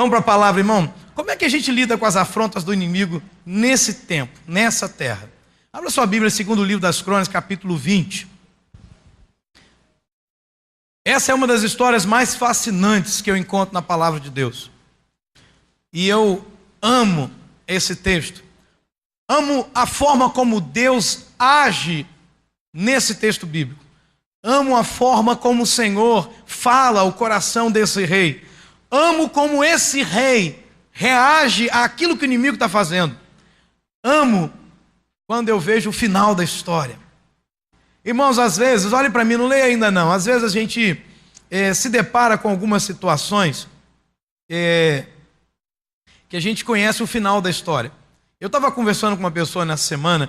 Vamos para a palavra, irmão. Como é que a gente lida com as afrontas do inimigo nesse tempo, nessa terra? Abra sua Bíblia, segundo livro das Crônicas, capítulo 20. Essa é uma das histórias mais fascinantes que eu encontro na palavra de Deus. E eu amo esse texto. Amo a forma como Deus age nesse texto bíblico. Amo a forma como o Senhor fala ao coração desse rei. Amo como esse rei reage àquilo que o inimigo está fazendo. Amo quando eu vejo o final da história. Irmãos, às vezes, olhem para mim, não leia ainda não. Às vezes a gente se depara com algumas situações que a gente conhece o final da história. Eu estava conversando com uma pessoa nessa semana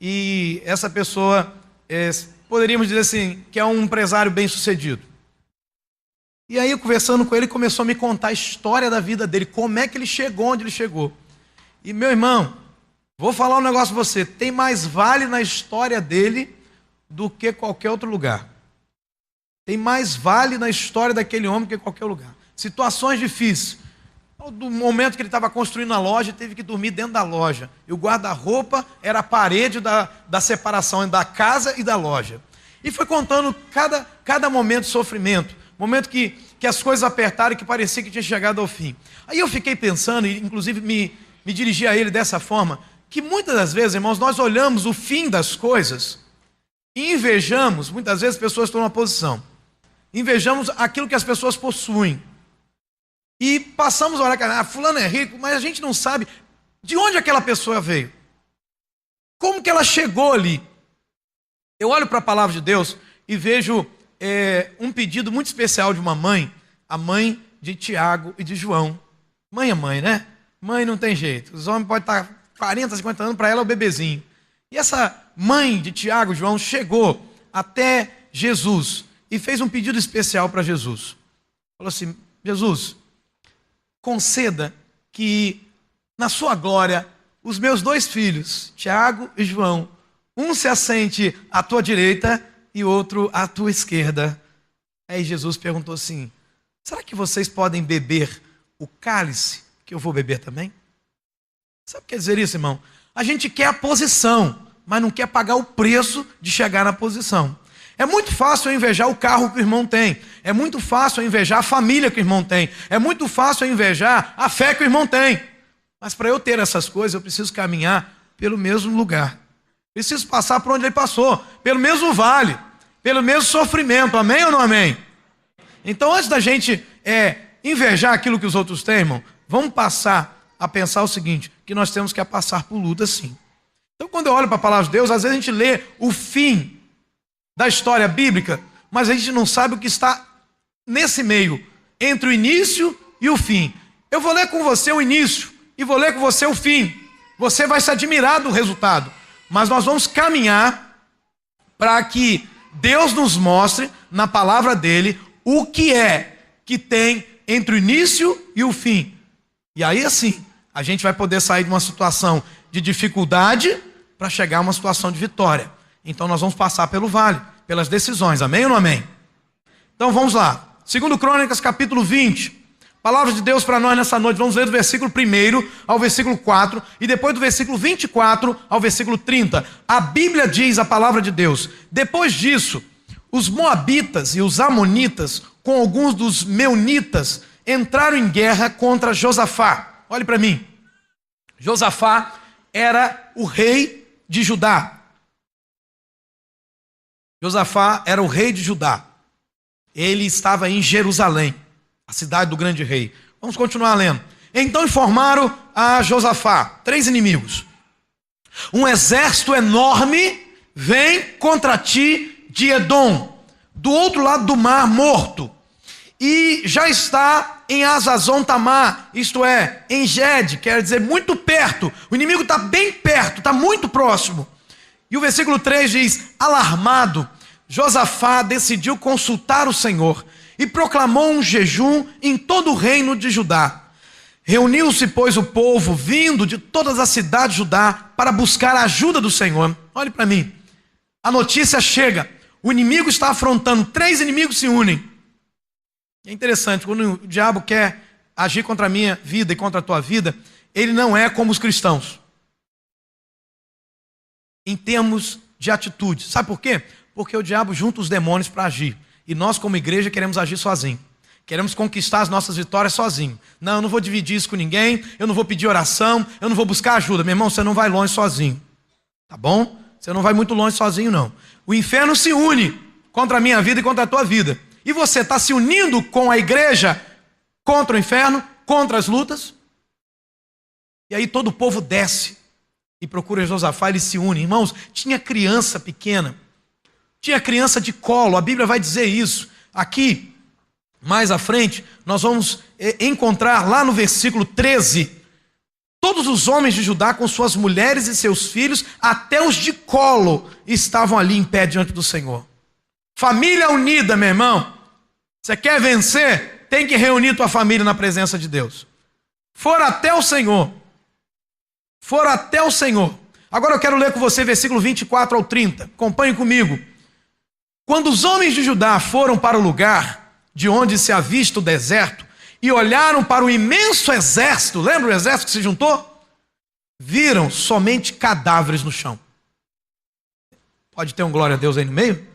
e essa pessoa, poderíamos dizer assim, que é um empresário bem-sucedido. E aí, conversando com ele, começou a me contar a história da vida dele, como é que ele chegou onde ele chegou. E, meu irmão, vou falar um negócio para você, tem mais vale na história dele do que qualquer outro lugar. Tem mais vale na história daquele homem que qualquer lugar. Situações difíceis. Do momento que ele estava construindo a loja, teve que dormir dentro da loja. E o guarda-roupa era a parede da separação da casa e da loja. E foi contando cada momento de sofrimento. Momento que as coisas apertaram e que parecia que tinha chegado ao fim. Aí eu fiquei pensando, e inclusive me dirigi a ele dessa forma, que muitas das vezes, irmãos, nós olhamos o fim das coisas e invejamos, muitas vezes pessoas estão numa posição. Invejamos aquilo que as pessoas possuem. E passamos a olhar, fulano é rico, mas a gente não sabe de onde aquela pessoa veio. Como que ela chegou ali? Eu olho para a palavra de Deus e vejo um pedido muito especial de uma mãe, a mãe de Tiago e de João. Mãe é mãe, né? Mãe não tem jeito. Os homens podem estar 40, 50 anos, para ela é o bebezinho. E essa mãe de Tiago e João chegou até Jesus e fez um pedido especial para Jesus. Falou assim, Jesus, conceda que na sua glória os meus 2 filhos, Tiago e João, um se assente à tua direita e outro à tua esquerda. Aí Jesus perguntou assim, será que vocês podem beber o cálice que eu vou beber também? Sabe o que quer dizer isso, irmão? A gente quer a posição, mas não quer pagar o preço de chegar na posição. É muito fácil eu invejar o carro que o irmão tem. É muito fácil eu invejar a família que o irmão tem. É muito fácil eu invejar a fé que o irmão tem. Mas para eu ter essas coisas, eu preciso caminhar pelo mesmo lugar. Preciso passar por onde ele passou. Pelo mesmo vale. Pelo mesmo sofrimento. Amém ou não amém? Então, antes da gente invejar aquilo que os outros têm, irmão, vamos passar a pensar o seguinte, que nós temos que passar por luta sim. Então, quando eu olho para a palavra de Deus, às vezes a gente lê o fim da história bíblica, mas a gente não sabe o que está nesse meio, entre o início e o fim. Eu vou ler com você o início e vou ler com você o fim. Você vai se admirar do resultado, mas nós vamos caminhar para que Deus nos mostre na palavra dele o que é que tem entre o início e o fim. E aí assim, a gente vai poder sair de uma situação de dificuldade para chegar a uma situação de vitória. Então nós vamos passar pelo vale, pelas decisões, amém ou não amém? Então vamos lá, 2 Crônicas capítulo 20, palavra de Deus para nós nessa noite, vamos ler do versículo 1 ao versículo 4, e depois do versículo 24 ao versículo 30, a Bíblia diz a palavra de Deus, depois disso, os moabitas e os amonitas, com alguns dos meunitas, entraram em guerra contra Josafá, olhe para mim, Josafá era o rei de Judá, Josafá era o rei de Judá. Ele estava em Jerusalém, a cidade do grande rei. Vamos continuar lendo. Então informaram a Josafá 3 inimigos. Um exército enorme vem contra ti de Edom, do outro lado do mar morto. E já está em Azazon Tamar, isto é, em Gede, quer dizer muito perto. O inimigo está bem perto, está muito próximo. E o versículo 3 diz, alarmado, Josafá decidiu consultar o Senhor e proclamou um jejum em todo o reino de Judá. Reuniu-se, pois, o povo vindo de todas as cidades de Judá para buscar a ajuda do Senhor. Olhe para mim, a notícia chega, o inimigo está afrontando, 3 inimigos se unem. É interessante, quando o diabo quer agir contra a minha vida e contra a tua vida, ele não é como os cristãos. Em termos de atitude. Sabe por quê? Porque o diabo junta os demônios para agir. E nós, como igreja, queremos agir sozinhos. Queremos conquistar as nossas vitórias sozinhos. Não, eu não vou dividir isso com ninguém, eu não vou pedir oração, eu não vou buscar ajuda. Meu irmão, você não vai longe sozinho. Tá bom? Você não vai muito longe sozinho, não. O inferno se une contra a minha vida e contra a tua vida. E você está se unindo com a igreja contra o inferno, contra as lutas. E aí todo o povo desce e procura Josafá, eles se unem. Irmãos, tinha criança pequena, tinha criança de colo, a Bíblia vai dizer isso. Aqui, mais à frente, nós vamos encontrar lá no versículo 13, todos os homens de Judá com suas mulheres e seus filhos, até os de colo, estavam ali em pé diante do Senhor. Família unida, meu irmão. Você quer vencer? Tem que reunir tua família na presença de Deus. Foram até o Senhor. Foram até o Senhor. Agora eu quero ler com você versículo 24 ao 30. Acompanhe comigo. Quando os homens de Judá foram para o lugar de onde se avista o deserto e olharam para o imenso exército, lembra o exército que se juntou? Viram somente cadáveres no chão. Pode ter um glória a Deus aí no meio?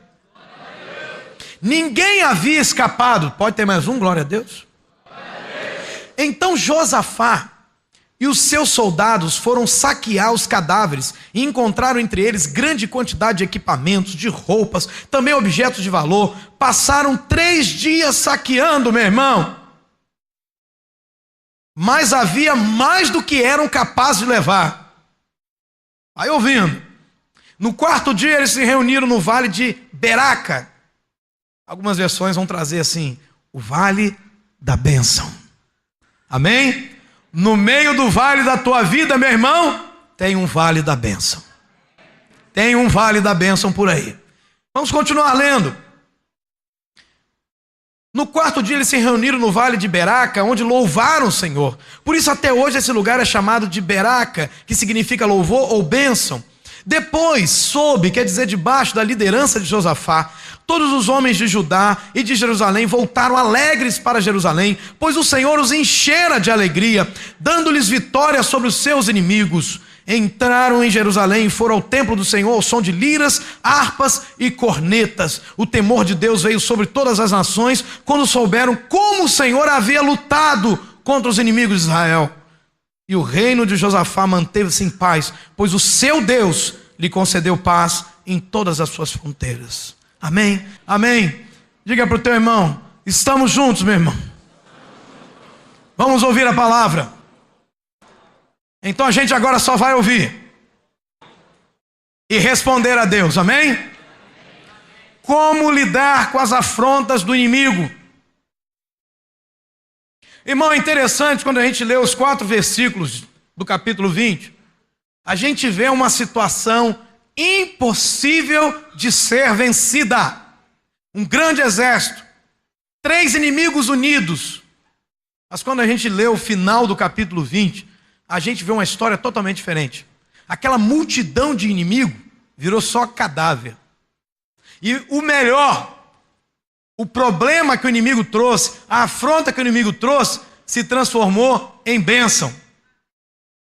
Ninguém havia escapado. Pode ter mais um, glória a Deus? Então Josafá e os seus soldados foram saquear os cadáveres e encontraram entre eles grande quantidade de equipamentos, de roupas, também objetos de valor. Passaram 3 dias saqueando, meu irmão. Mas havia mais do que eram capazes de levar. Aí ouvindo. No 4º dia eles se reuniram no vale de Beraca. Algumas versões vão trazer assim, o vale da bênção. Amém? No meio do vale da tua vida, meu irmão, tem um vale da bênção. Tem um vale da bênção por aí. Vamos continuar lendo. No 4º dia eles se reuniram no vale de Beraca, onde louvaram o Senhor. Por isso até hoje esse lugar é chamado de Beraca, que significa louvor ou bênção. Depois, sob, quer dizer debaixo da liderança de Josafá, todos os homens de Judá e de Jerusalém voltaram alegres para Jerusalém, pois o Senhor os enchera de alegria, dando-lhes vitória sobre os seus inimigos. Entraram em Jerusalém e foram ao templo do Senhor ao som de liras, harpas e cornetas. O temor de Deus veio sobre todas as nações quando souberam como o Senhor havia lutado contra os inimigos de Israel. E o reino de Josafá manteve-se em paz, pois o seu Deus lhe concedeu paz em todas as suas fronteiras. Amém? Amém. Diga para o teu irmão, estamos juntos, meu irmão. Vamos ouvir a palavra. Então a gente agora só vai ouvir e responder a Deus, amém? Como lidar com as afrontas do inimigo? Irmão, é interessante quando a gente lê os 4 versículos do capítulo 20, a gente vê uma situação impossível de ser vencida. Um grande exército, 3 inimigos unidos. Mas quando a gente lê o final do capítulo 20, a gente vê uma história totalmente diferente. Aquela multidão de inimigo virou só cadáver. E o melhor, o problema que o inimigo trouxe, a afronta que o inimigo trouxe, se transformou em bênção.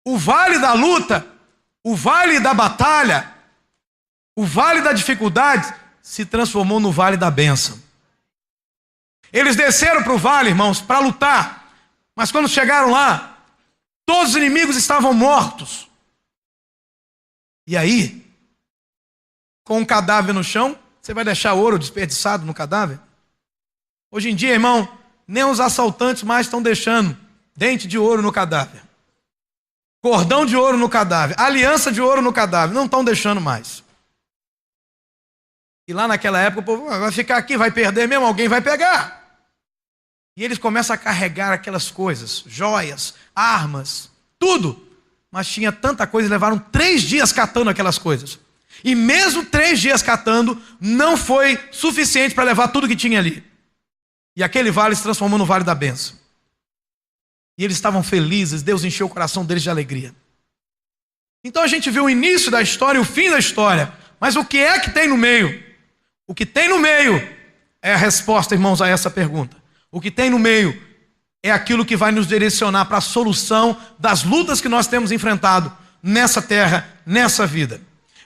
O vale da luta, o vale da batalha, o vale da dificuldade, se transformou no vale da bênção. Eles desceram para o vale, irmãos, para lutar. Mas quando chegaram lá, todos os inimigos estavam mortos. E aí, com um cadáver no chão, você vai deixar ouro desperdiçado no cadáver? Hoje em dia, irmão, nem os assaltantes mais estão deixando dente de ouro no cadáver, cordão de ouro no cadáver, aliança de ouro no cadáver, não estão deixando mais. E lá naquela época o povo vai ficar aqui, vai perder mesmo, alguém vai pegar. E eles começam a carregar aquelas coisas, joias, armas, tudo. Mas tinha tanta coisa, levaram 3 dias catando aquelas coisas. E mesmo 3 dias catando, não foi suficiente para levar tudo que tinha ali. E aquele vale se transformou no vale da bênção. E eles estavam felizes, Deus encheu o coração deles de alegria. Então a gente viu o início da história e o fim da história. Mas o que é que tem no meio? O que tem no meio é a resposta, irmãos, a essa pergunta. O que tem no meio é aquilo que vai nos direcionar para a solução das lutas que nós temos enfrentado nessa terra, nessa vida.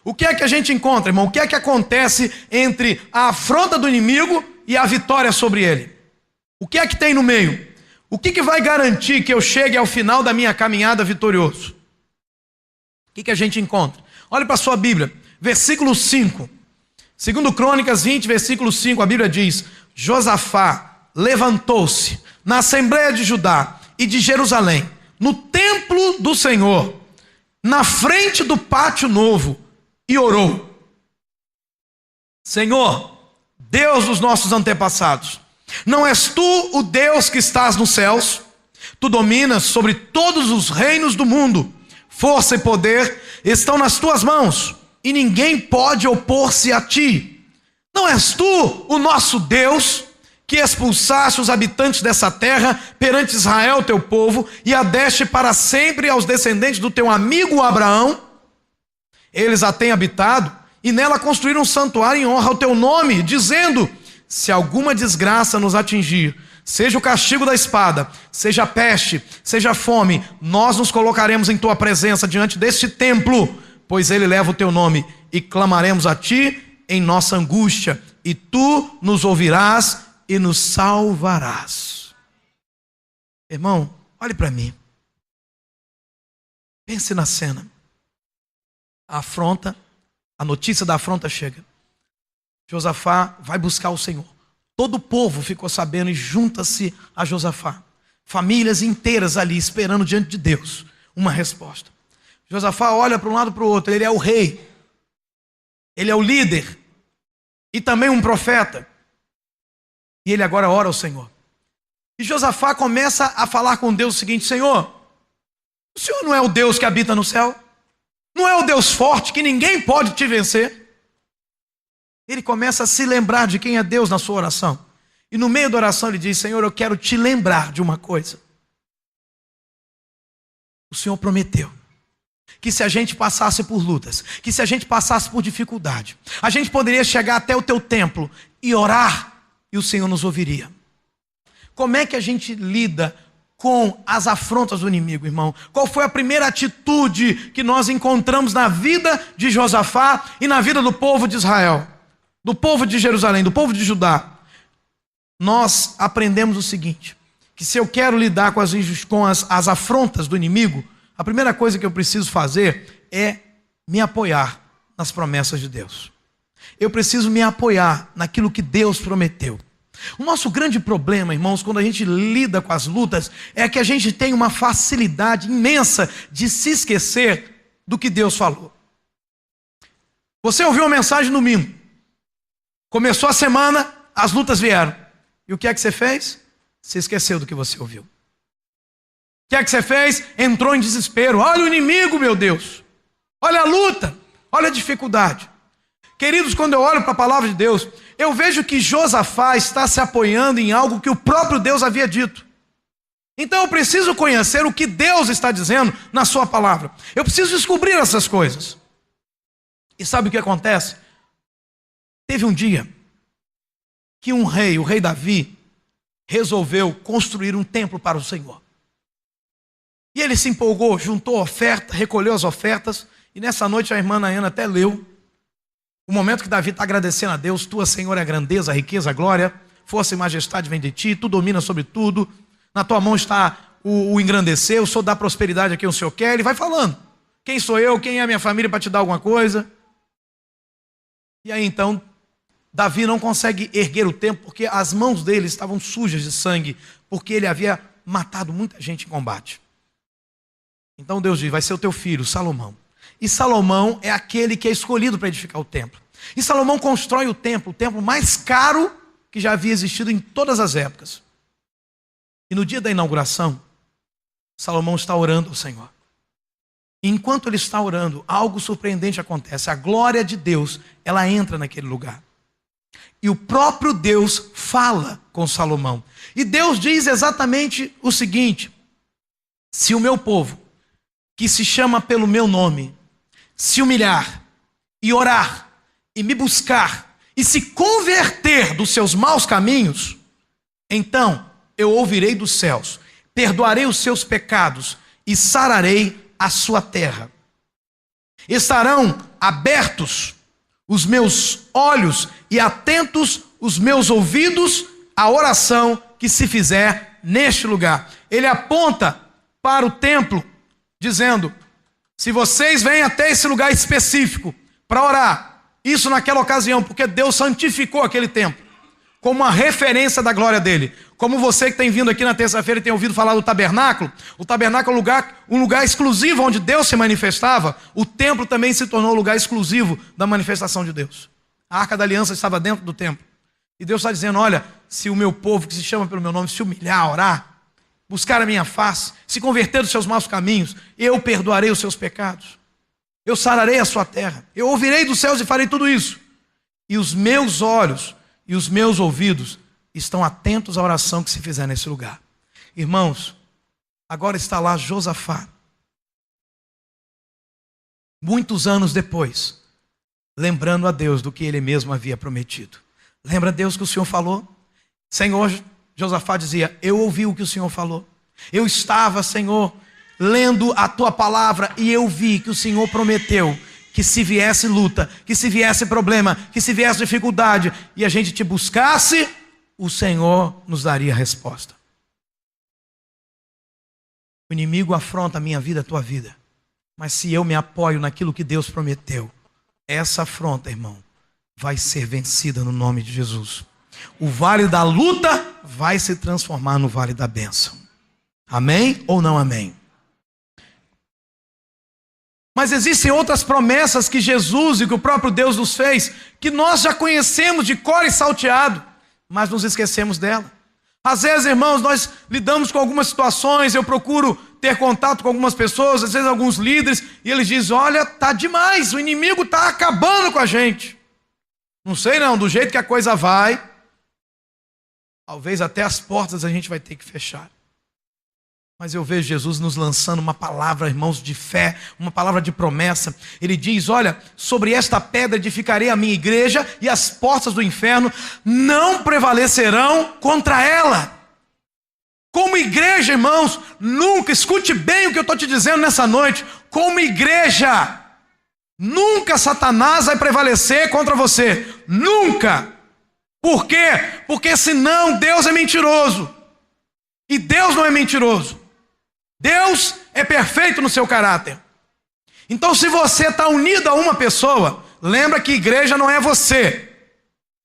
O que é que a gente encontra, irmão? O que é que acontece entre a afronta do inimigo e a vitória sobre ele? O que é que tem no meio? O que vai garantir que eu chegue ao final da minha caminhada vitorioso? O que a gente encontra? Olhe para a sua Bíblia, versículo 5. Segundo Crônicas 20, versículo 5, a Bíblia diz: Josafá levantou-se na Assembleia de Judá e de Jerusalém, no templo do Senhor, na frente do pátio novo, e orou: Senhor, Deus dos nossos antepassados, não és tu o Deus que estás nos céus? Tu dominas sobre todos os reinos do mundo. Força e poder estão nas tuas mãos, e ninguém pode opor-se a ti. Não és tu o nosso Deus, que expulsaste os habitantes dessa terra perante Israel, teu povo, e a deste para sempre aos descendentes do teu amigo Abraão? Eles a têm habitado, e nela construíram um santuário em honra ao teu nome, dizendo: se alguma desgraça nos atingir, seja o castigo da espada, seja a peste, seja a fome, nós nos colocaremos em tua presença diante deste templo, pois ele leva o teu nome, e clamaremos a ti em nossa angústia, e tu nos ouvirás e nos salvarás. Irmão, olhe para mim. Pense na cena. A afronta, a notícia da afronta chega. Josafá vai buscar o Senhor. Todo o povo ficou sabendo e junta-se a Josafá. Famílias inteiras ali esperando diante de Deus uma resposta. Josafá olha para um lado e para o outro. Ele é o rei. Ele é o líder. E também um profeta. E ele agora ora ao Senhor. E Josafá começa a falar com Deus o seguinte: Senhor, o Senhor não é o Deus que habita no céu? Não é o Deus forte que ninguém pode te vencer? Ele começa a se lembrar de quem é Deus na sua oração. E no meio da oração ele diz: Senhor, eu quero te lembrar de uma coisa. O Senhor prometeu que se a gente passasse por lutas, que se a gente passasse por dificuldade, a gente poderia chegar até o teu templo e orar, e o Senhor nos ouviria. Como é que a gente lida com as afrontas do inimigo, irmão? Qual foi a primeira atitude que nós encontramos na vida de Josafá e na vida do povo de Israel? Do povo de Jerusalém, do povo de Judá? Nós aprendemos o seguinte: que se eu quero lidar com as afrontas do inimigo, a primeira coisa que eu preciso fazer é me apoiar nas promessas de Deus. Eu preciso me apoiar naquilo que Deus prometeu. O nosso grande problema, irmãos, quando a gente lida com as lutas, é que a gente tem uma facilidade imensa de se esquecer do que Deus falou. Você ouviu uma mensagem no domingo. Começou a semana, as lutas vieram. E o que é que você fez? Você esqueceu do que você ouviu. O que é que você fez? Entrou em desespero. Olha o inimigo, meu Deus. Olha a luta. Olha a dificuldade. Queridos, quando eu olho para a palavra de Deus, eu vejo que Josafá está se apoiando em algo que o próprio Deus havia dito. Então eu preciso conhecer o que Deus está dizendo na sua palavra. Eu preciso descobrir essas coisas. E sabe o que acontece? Teve um dia que um rei, o rei Davi, resolveu construir um templo para o Senhor. E ele se empolgou, juntou oferta, recolheu as ofertas, e nessa noite a irmã Ana até leu o momento que Davi está agradecendo a Deus: tua, Senhor, é a grandeza, a riqueza, a glória, força e majestade vem de ti, tu dominas sobre tudo, na tua mão está o engrandecer, o Senhor dá prosperidade a quem o Senhor quer. Ele vai falando: quem sou eu, quem é a minha família para te dar alguma coisa? E aí então Davi não consegue erguer o templo porque as mãos dele estavam sujas de sangue, porque ele havia matado muita gente em combate. Então Deus diz: vai ser o teu filho, Salomão. E Salomão é aquele que é escolhido para edificar o templo. E Salomão constrói o templo mais caro que já havia existido em todas as épocas. E no dia da inauguração, Salomão está orando ao Senhor. E enquanto ele está orando, algo surpreendente acontece. A glória de Deus, ela entra naquele lugar. E o próprio Deus fala com Salomão. E Deus diz exatamente o seguinte: se o meu povo, que se chama pelo meu nome, se humilhar e orar e me buscar e se converter dos seus maus caminhos, então eu ouvirei dos céus perdoarei os seus pecados e sararei a sua terra. Estarão abertos os meus olhos e atentos os meus ouvidos à oração que se fizer neste lugar. Ele aponta para o templo, dizendo: se vocês vêm até esse lugar específico para orar, isso naquela ocasião, porque Deus santificou aquele templo como uma referência da glória dele. Como você que tem vindo aqui na terça-feira e tem ouvido falar do tabernáculo, o tabernáculo é um lugar exclusivo onde Deus se manifestava. O templo também se tornou um lugar exclusivo da manifestação de Deus. A Arca da Aliança estava dentro do templo. E Deus está dizendo: olha, se o meu povo que se chama pelo meu nome se humilhar, orar, buscar a minha face, se converter dos seus maus caminhos, eu perdoarei os seus pecados. Eu sararei a sua terra. Eu ouvirei dos céus e farei tudo isso. E os meus olhos e os meus ouvidos estão atentos à oração que se fizer nesse lugar. Irmãos, agora está lá Josafá, muitos anos depois, lembrando a Deus do que ele mesmo havia prometido. Lembra Deus que o Senhor falou? Senhor, Josafá dizia: eu ouvi o que o Senhor falou. Eu estava, Senhor, lendo a tua palavra e eu vi que o Senhor prometeu que se viesse luta, que se viesse problema, que se viesse dificuldade e a gente te buscasse, o Senhor nos daria a resposta. O inimigo afronta a minha vida, a tua vida. Mas se eu me apoio naquilo que Deus prometeu, essa afronta, irmão, vai ser vencida no nome de Jesus. O vale da luta vai se transformar no vale da bênção. Amém ou não amém? Mas existem outras promessas que Jesus e que o próprio Deus nos fez, que nós já conhecemos de cor e salteado, mas nos esquecemos dela. Às vezes, irmãos, nós lidamos com algumas situações, eu procuro ter contato com algumas pessoas, às vezes alguns líderes, e eles dizem: olha, tá demais, o inimigo está acabando com a gente. Não sei não, do jeito que a coisa vai, talvez até as portas a gente vai ter que fechar. Mas eu vejo Jesus nos lançando uma palavra, irmãos, de fé, uma palavra de promessa. Ele diz: olha, sobre esta pedra edificarei a minha igreja e as portas do inferno não prevalecerão contra ela. Como igreja, irmãos, nunca, escute bem o que eu estou te dizendo nessa noite, como igreja, nunca Satanás vai prevalecer contra você, nunca. Por quê? Porque senão Deus é mentiroso, e Deus não é mentiroso. Deus é perfeito no seu caráter. Então, se você está unido a uma pessoa, lembra que igreja não é você.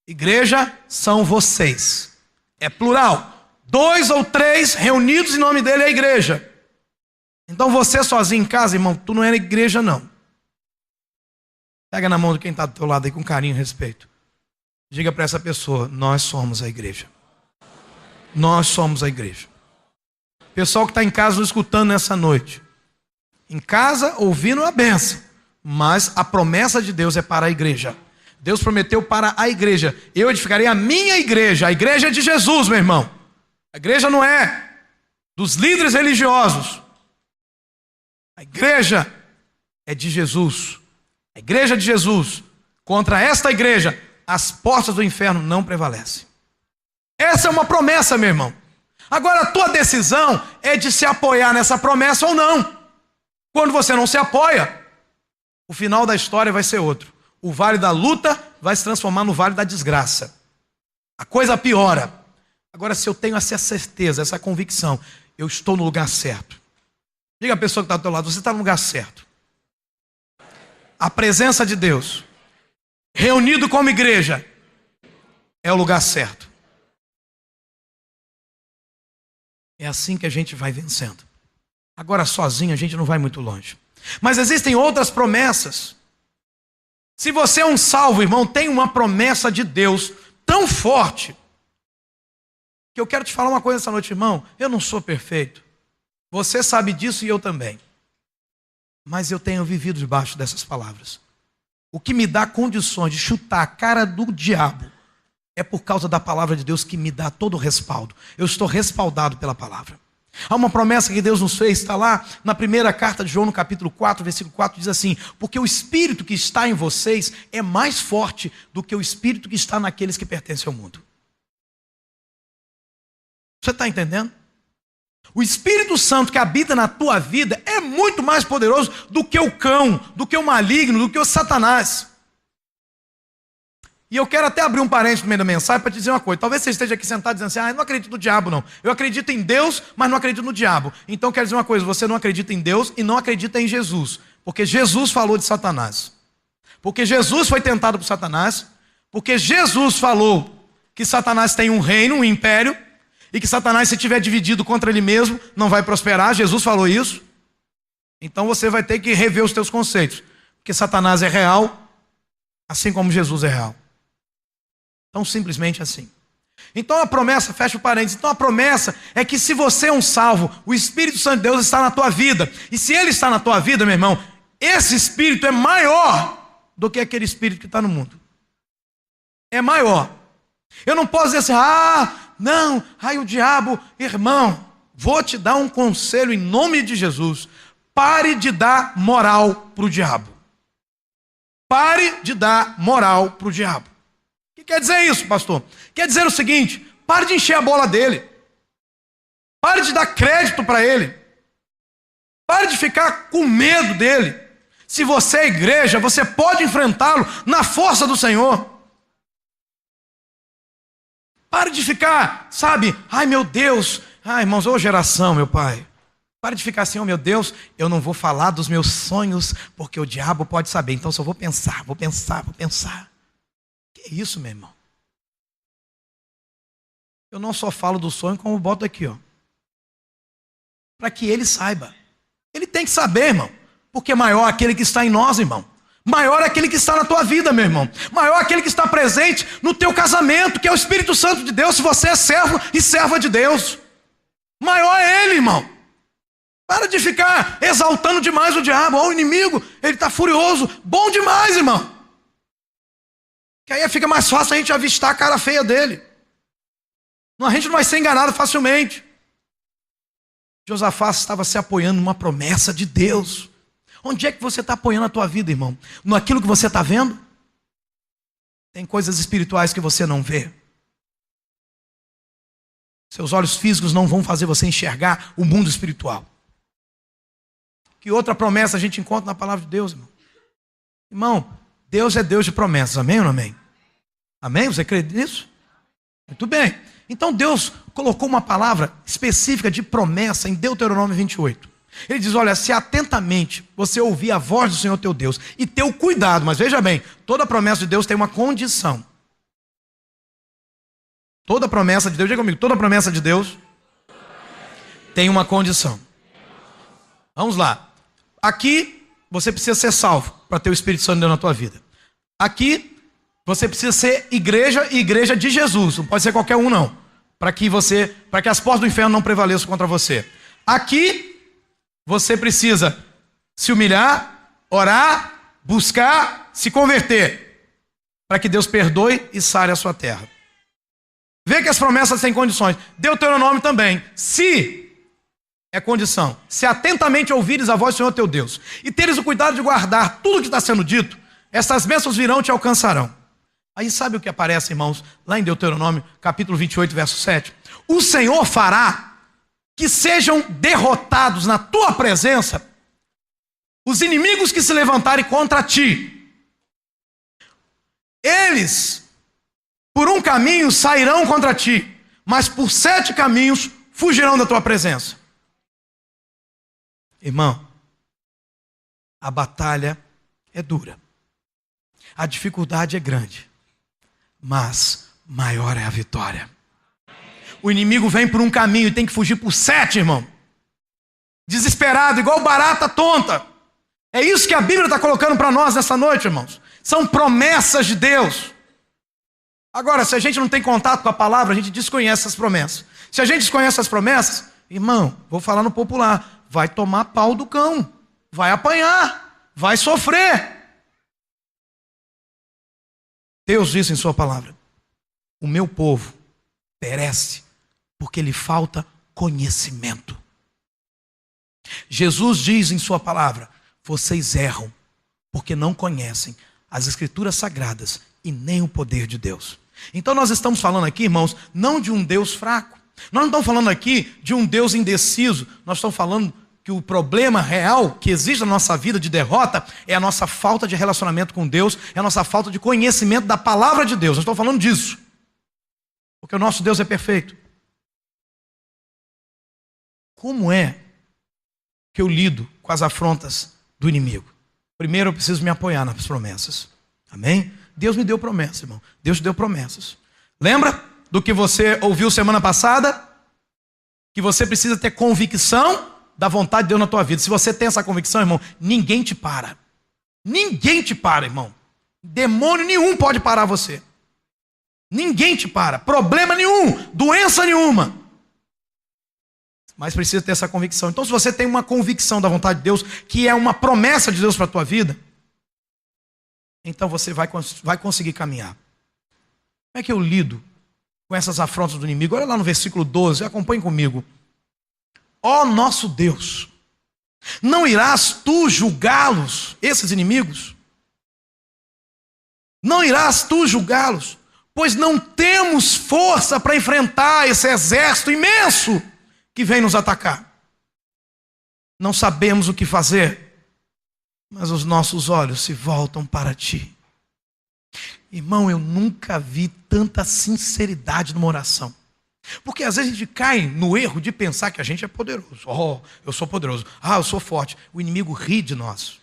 Igreja são vocês. É plural. 2 ou 3 reunidos em nome dele é a igreja. Então, você sozinho em casa, irmão, tu não é igreja não. Pega na mão de quem está do teu lado aí com carinho e respeito. Diga para essa pessoa: nós somos a igreja. Nós somos a igreja. Pessoal que está em casa nos escutando nessa noite, em casa ouvindo a bênção, mas a promessa de Deus é para a igreja. Deus prometeu para a igreja: eu edificarei a minha igreja. A igreja é de Jesus, meu irmão. A igreja não é dos líderes religiosos. A igreja é de Jesus. A igreja de Jesus. Contra esta igreja, as portas do inferno não prevalecem. Essa é uma promessa, meu irmão. Agora a tua decisão é de se apoiar nessa promessa ou não. Quando você não se apoia, o final da história vai ser outro. O vale da luta vai se transformar no vale da desgraça. A coisa piora. Agora, se eu tenho essa certeza, essa convicção, eu estou no lugar certo. Diga à pessoa que está do teu lado: você está no lugar certo. A presença de Deus, reunido como igreja, é o lugar certo. É assim que a gente vai vencendo. Agora, sozinho, a gente não vai muito longe. Mas existem outras promessas. Se você é um salvo, irmão, tem uma promessa de Deus tão forte, que eu quero te falar uma coisa essa noite, irmão. Eu não sou perfeito. Você sabe disso e eu também. Mas eu tenho vivido debaixo dessas palavras. O que me dá condições de chutar a cara do diabo é por causa da palavra de Deus que me dá todo o respaldo. Eu estou respaldado pela palavra. Há uma promessa que Deus nos fez, está lá na primeira carta de João, no capítulo 4, versículo 4, diz assim: porque o Espírito que está em vocês é mais forte do que o Espírito que está naqueles que pertencem ao mundo. Você está entendendo? O Espírito Santo que habita na tua vida é muito mais poderoso do que o cão, do que o maligno, do que o Satanás. E eu quero até abrir um parênteses no meio da mensagem para te dizer uma coisa. Talvez você esteja aqui sentado dizendo assim, eu não acredito no diabo não. Eu acredito em Deus, mas não acredito no diabo. Então eu quero dizer uma coisa, você não acredita em Deus e não acredita em Jesus. Porque Jesus falou de Satanás. Porque Jesus foi tentado por Satanás. Porque Jesus falou que Satanás tem um reino, um império. E que Satanás, se estiver dividido contra ele mesmo, não vai prosperar. Jesus falou isso. Então você vai ter que rever os teus conceitos. Porque Satanás é real, assim como Jesus é real. Tão simplesmente assim. Então a promessa, fecha o parênteses, então a promessa é que se você é um salvo, o Espírito Santo de Deus está na tua vida. E se ele está na tua vida, meu irmão, esse Espírito é maior do que aquele Espírito que está no mundo. É maior. Eu não posso dizer assim, o diabo, irmão, vou te dar um conselho em nome de Jesus. Pare de dar moral para o diabo. Pare de dar moral para o diabo. O que quer dizer isso, pastor? Quer dizer o seguinte, pare de encher a bola dele. Pare de dar crédito para ele. Pare de ficar com medo dele. Se você é igreja, você pode enfrentá-lo na força do Senhor. Pare de ficar, ai meu Deus, irmãos, ô geração, meu pai. Pare de ficar assim, oh meu Deus, eu não vou falar dos meus sonhos, porque o diabo pode saber, então só vou pensar. Que isso, meu irmão? Eu não só falo do sonho, como boto aqui, ó. Para que ele saiba. Ele tem que saber, irmão. Porque maior é aquele que está em nós, irmão. Maior é aquele que está na tua vida, meu irmão. Maior é aquele que está presente no teu casamento, que é o Espírito Santo de Deus, se você é servo e serva de Deus. Maior é ele, irmão. Para de ficar exaltando demais o diabo. O inimigo, ele está furioso. Bom demais, irmão. Que aí fica mais fácil a gente avistar a cara feia dele. A gente não vai ser enganado facilmente. Josafá estava se apoiando numa promessa de Deus. Onde é que você está apoiando a tua vida, irmão? Naquilo que você está vendo? Tem coisas espirituais que você não vê. Seus olhos físicos não vão fazer você enxergar o mundo espiritual. Que outra promessa a gente encontra na palavra de Deus, irmão? Irmão, Deus é Deus de promessas, amém ou não amém? Amém? Você crê nisso? Muito bem. Então Deus colocou uma palavra específica de promessa em Deuteronômio 28. Ele diz, olha, se atentamente você ouvir a voz do Senhor teu Deus e ter o cuidado, mas veja bem, toda promessa de Deus tem uma condição. Toda promessa de Deus, diga comigo, toda promessa de Deus tem uma condição. Vamos lá. Aqui você precisa ser salvo para ter o Espírito Santo de Deus na tua vida. Aqui você precisa ser igreja e igreja de Jesus. Não pode ser qualquer um não. Para que as portas do inferno não prevaleçam contra você. Aqui você precisa se humilhar, orar, buscar, se converter. Para que Deus perdoe e sare a sua terra. Vê que as promessas têm condições. Deuteronômio também. Se é condição. Se atentamente ouvires a voz do Senhor teu Deus e teres o cuidado de guardar tudo o que está sendo dito, essas bênçãos virão e te alcançarão. Aí sabe o que aparece, irmãos? Lá em Deuteronômio, capítulo 28, verso 7. O Senhor fará que sejam derrotados na tua presença os inimigos que se levantarem contra ti. Eles, por um caminho, sairão contra ti, mas por 7 caminhos fugirão da tua presença. Irmão, a batalha é dura. A dificuldade é grande. Mas maior é a vitória. O inimigo vem por um caminho e tem que fugir por 7, irmão. Desesperado, igual barata tonta. É isso que a Bíblia está colocando para nós nessa noite, irmãos. São promessas de Deus. Agora, se a gente não tem contato com a palavra, a gente desconhece essas promessas. Se a gente desconhece as promessas, irmão, vou falar no popular, vai tomar pau do cão. Vai apanhar. Vai sofrer. Deus disse em sua palavra, o meu povo perece porque lhe falta conhecimento. Jesus diz em sua palavra, vocês erram porque não conhecem as escrituras sagradas e nem o poder de Deus. Então nós estamos falando aqui, irmãos, não de um Deus fraco. Nós não estamos falando aqui de um Deus indeciso, nós estamos falando que o problema real que existe na nossa vida de derrota é a nossa falta de relacionamento com Deus, é a nossa falta de conhecimento da palavra de Deus. Nós estamos falando disso. Porque o nosso Deus é perfeito. Como é que eu lido com as afrontas do inimigo? Primeiro eu preciso me apoiar nas promessas. Amém? Deus me deu promessas, irmão. Deus te deu promessas. Lembra do que você ouviu semana passada? Que você precisa ter convicção da vontade de Deus na tua vida. Se você tem essa convicção, irmão, ninguém te para. Ninguém te para, irmão. Demônio nenhum pode parar você. Ninguém te para. Problema nenhum. Doença nenhuma. Mas precisa ter essa convicção. Então, se você tem uma convicção da vontade de Deus, que é uma promessa de Deus para a tua vida, então você vai conseguir caminhar. Como é que eu lido com essas afrontas do inimigo? Olha lá no versículo 12, acompanhe comigo. Ó nosso Deus, não irás tu julgá-los, esses inimigos? Não irás tu julgá-los? Pois não temos força para enfrentar esse exército imenso que vem nos atacar. Não sabemos o que fazer, mas os nossos olhos se voltam para ti. Irmão, eu nunca vi tanta sinceridade numa oração. Porque às vezes a gente cai no erro de pensar que a gente é poderoso. Oh, eu sou poderoso. Ah, eu sou forte. O inimigo ri de nós.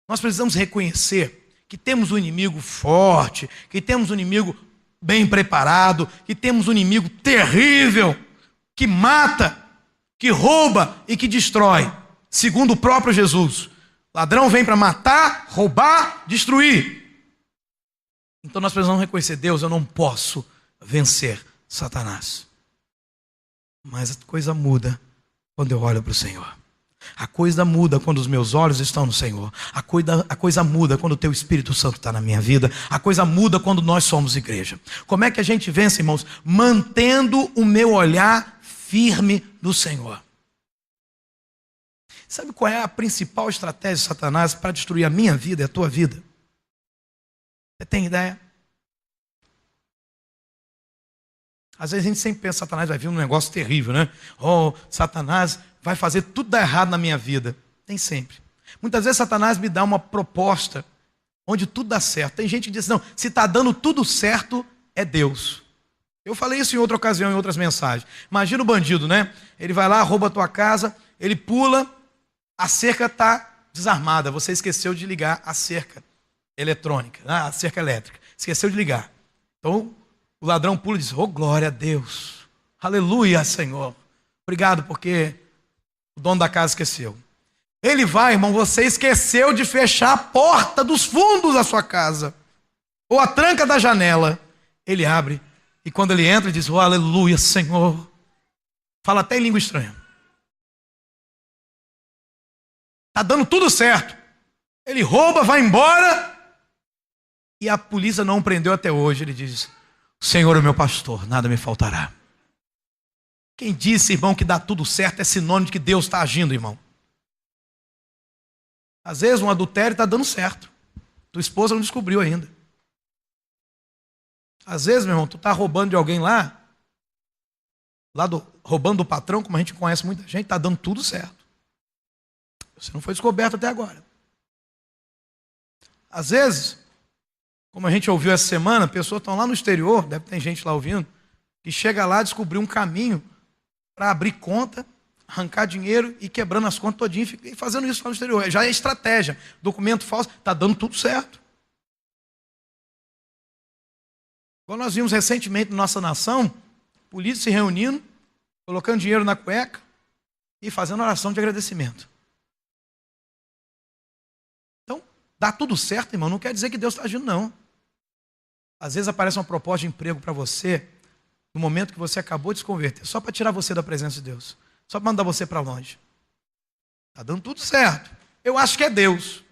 Nós precisamos reconhecer que temos um inimigo forte, que temos um inimigo bem preparado, que temos um inimigo terrível, que mata, que rouba e que destrói. Segundo o próprio Jesus. Ladrão vem para matar, roubar, destruir. Então nós precisamos reconhecer, Deus, eu não posso vencer Satanás. Mas a coisa muda quando eu olho para o Senhor. A coisa muda quando os meus olhos estão no Senhor. A coisa muda quando o teu Espírito Santo está na minha vida. A coisa muda quando nós somos igreja. Como é que a gente vence, irmãos? Mantendo o meu olhar firme no Senhor. Sabe qual é a principal estratégia de Satanás para destruir a minha vida e a tua vida? Você tem ideia? Às vezes a gente sempre pensa, Satanás vai vir um negócio terrível, né? Oh, Satanás vai fazer tudo dar errado na minha vida. Nem sempre. Muitas vezes Satanás me dá uma proposta onde tudo dá certo. Tem gente que diz, não, se está dando tudo certo, é Deus. Eu falei isso em outra ocasião, em outras mensagens. Imagina o bandido, né? Ele vai lá, rouba a tua casa, ele pula, a cerca está desarmada. Você esqueceu de ligar a cerca eletrônica, a cerca elétrica. Esqueceu de ligar. Então, o ladrão pula e diz, oh, glória a Deus. Aleluia, Senhor. Obrigado, porque o dono da casa esqueceu. Ele vai, irmão, você esqueceu de fechar a porta dos fundos da sua casa. Ou a tranca da janela. Ele abre. E quando ele entra, ele diz, oh, aleluia, Senhor. Fala até em língua estranha. Está dando tudo certo. Ele rouba, vai embora. E a polícia não o prendeu até hoje. Ele diz, o Senhor é o meu pastor, nada me faltará. Quem disse, irmão, que dá tudo certo é sinônimo de que Deus está agindo, irmão. Às vezes um adultério está dando certo. Tua esposa não descobriu ainda. Às vezes, meu irmão, tu está roubando de alguém roubando do patrão, como a gente conhece muita gente, está dando tudo certo. Você não foi descoberto até agora. Às vezes, como a gente ouviu essa semana, pessoas estão lá no exterior, deve ter gente lá ouvindo, que chega lá, descobriu um caminho para abrir conta, arrancar dinheiro e quebrando as contas todinhas e fazendo isso lá no exterior. Já é estratégia. Documento falso, está dando tudo certo. Quando nós vimos recentemente na nossa nação, polícia se reunindo, colocando dinheiro na cueca e fazendo oração de agradecimento. Então, dá tudo certo, irmão, não quer dizer que Deus está agindo, não. Às vezes aparece uma proposta de emprego para você, no momento que você acabou de se converter, só para tirar você da presença de Deus, só para mandar você para longe. Está dando tudo certo. Eu acho que é Deus.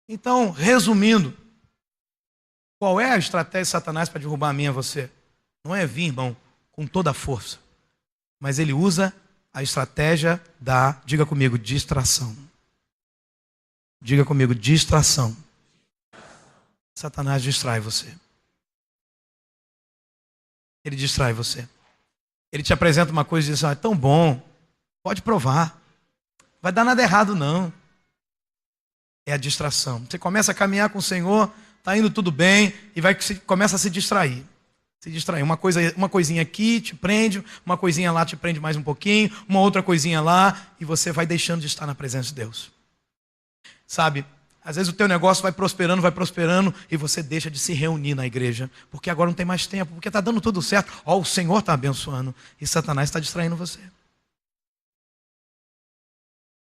Então, resumindo, qual é a estratégia de Satanás para derrubar a mim e a você? Não é vir, irmão, com toda a força, mas ele usa a estratégia da, diga comigo, distração. Diga comigo, distração. Satanás distrai você. Ele distrai você. Ele te apresenta uma coisa e diz: é tão bom, pode provar. Vai dar nada errado, não. É a distração. Você começa a caminhar com o Senhor, está indo tudo bem, e começa a se distrair. Se distrair. Uma coisinha aqui te prende, uma coisinha lá te prende mais um pouquinho, uma outra coisinha lá, e você vai deixando de estar na presença de Deus. Sabe, às vezes o teu negócio vai prosperando, e você deixa de se reunir na igreja, porque agora não tem mais tempo, porque está dando tudo certo. O Senhor está abençoando, e Satanás está distraindo você.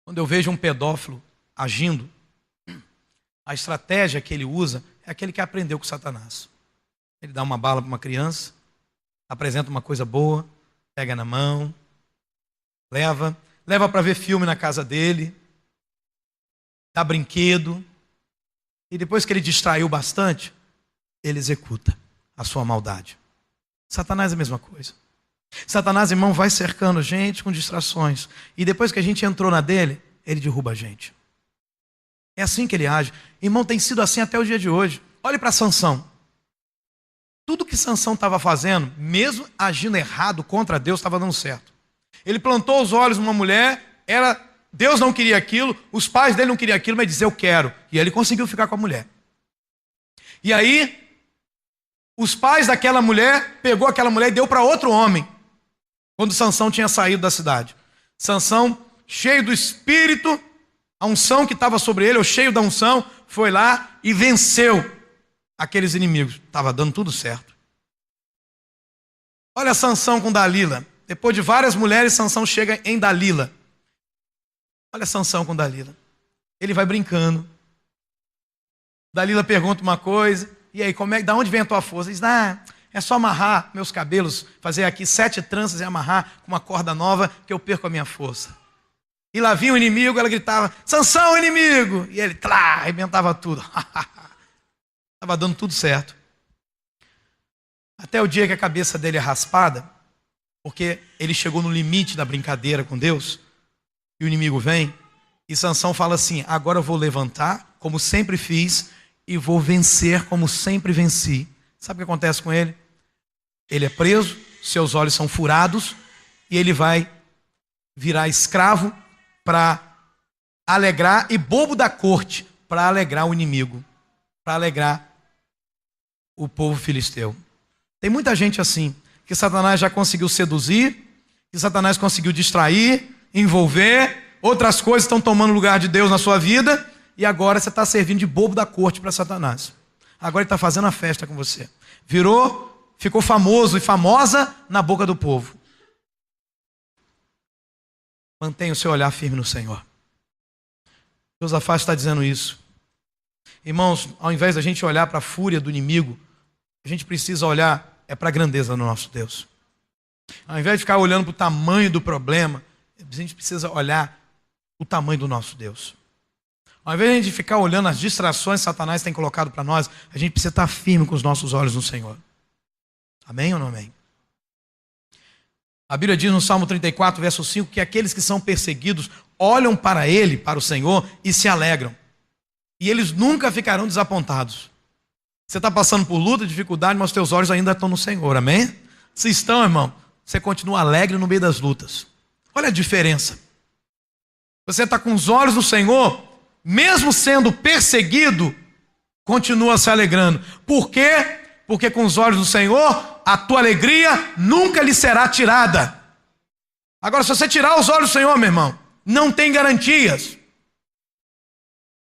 Quando eu vejo um pedófilo agindo, a estratégia que ele usa é aquele que aprendeu com Satanás. Ele dá uma bala para uma criança, apresenta uma coisa boa, pega na mão, leva para ver filme na casa dele, dá brinquedo, e depois que ele distraiu bastante, ele executa a sua maldade. Satanás é a mesma coisa. Satanás, irmão, vai cercando a gente com distrações, e depois que a gente entrou na dele, ele derruba a gente. É assim que ele age. Irmão, tem sido assim até o dia de hoje. Olhe para Sansão. Tudo que Sansão estava fazendo, mesmo agindo errado contra Deus, estava dando certo. Ele plantou os olhos numa mulher, Deus não queria aquilo, os pais dele não queriam aquilo, mas dizia: eu quero. E ele conseguiu ficar com a mulher. E aí, os pais daquela mulher, pegou aquela mulher e deu para outro homem, quando Sansão tinha saído da cidade. Sansão, cheio do espírito, a unção que estava sobre ele, ou cheio da unção, foi lá e venceu aqueles inimigos. Estava dando tudo certo. Olha Sansão com Dalila. Depois de várias mulheres, Sansão chega em Dalila. Olha Sansão com Dalila. Ele vai brincando. Dalila pergunta uma coisa: e aí, da onde vem a tua força? Ele diz: é só amarrar meus cabelos, fazer aqui 7 tranças e amarrar com uma corda nova que eu perco a minha força. E lá vinha o inimigo, ela gritava: Sansão, inimigo! E ele, arrebentava tudo. Estava dando tudo certo. Até o dia que a cabeça dele é raspada, porque ele chegou no limite da brincadeira com Deus, e o inimigo vem, e Sansão fala assim: agora eu vou levantar, como sempre fiz, e vou vencer como sempre venci. Sabe o que acontece com ele? Ele é preso, seus olhos são furados, e ele vai virar escravo para alegrar, e bobo da corte para alegrar o inimigo, para alegrar o povo filisteu. Tem muita gente assim, que Satanás já conseguiu seduzir, que Satanás conseguiu distrair, envolver, outras coisas estão tomando lugar de Deus na sua vida, e agora você está servindo de bobo da corte para Satanás. Agora ele está fazendo a festa com você. Ficou famoso e famosa na boca do povo. Mantenha o seu olhar firme no Senhor. Josafá está dizendo isso. Irmãos, ao invés da gente olhar para a fúria do inimigo, a gente precisa olhar para a grandeza do nosso Deus. Ao invés de ficar olhando para o tamanho do problema, a gente precisa olhar o tamanho do nosso Deus. Ao invés de a gente ficar olhando as distrações que Satanás tem colocado para nós, a gente precisa estar firme com os nossos olhos no Senhor. Amém ou não amém? A Bíblia diz no Salmo 34, verso 5, que aqueles que são perseguidos olham para Ele, para o Senhor, e se alegram. E eles nunca ficarão desapontados. Você está passando por luta, dificuldade, mas os teus olhos ainda estão no Senhor, amém? Se estão, irmão, você continua alegre no meio das lutas. Olha a diferença. Você está com os olhos no Senhor, mesmo sendo perseguido, continua se alegrando. Por quê? Porque com os olhos do Senhor, a tua alegria nunca lhe será tirada. Agora, se você tirar os olhos do Senhor, meu irmão, não tem garantias.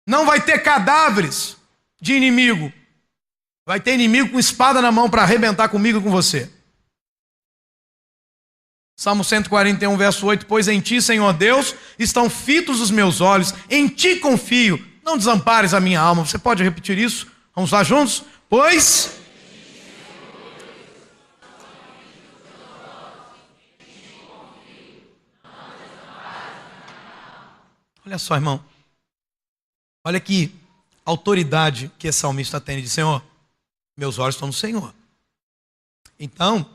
Não vai ter cadáveres de inimigo. Vai ter inimigo com espada na mão para arrebentar comigo e com você. Salmo 141, verso 8. Pois em ti, Senhor Deus, estão fitos os meus olhos. Em ti confio. Não desampares a minha alma. Você pode repetir isso? Vamos lá juntos? Pois... Olha só, irmão. Olha que autoridade que esse salmista tem. Ele diz: Senhor, meus olhos estão no Senhor. Então,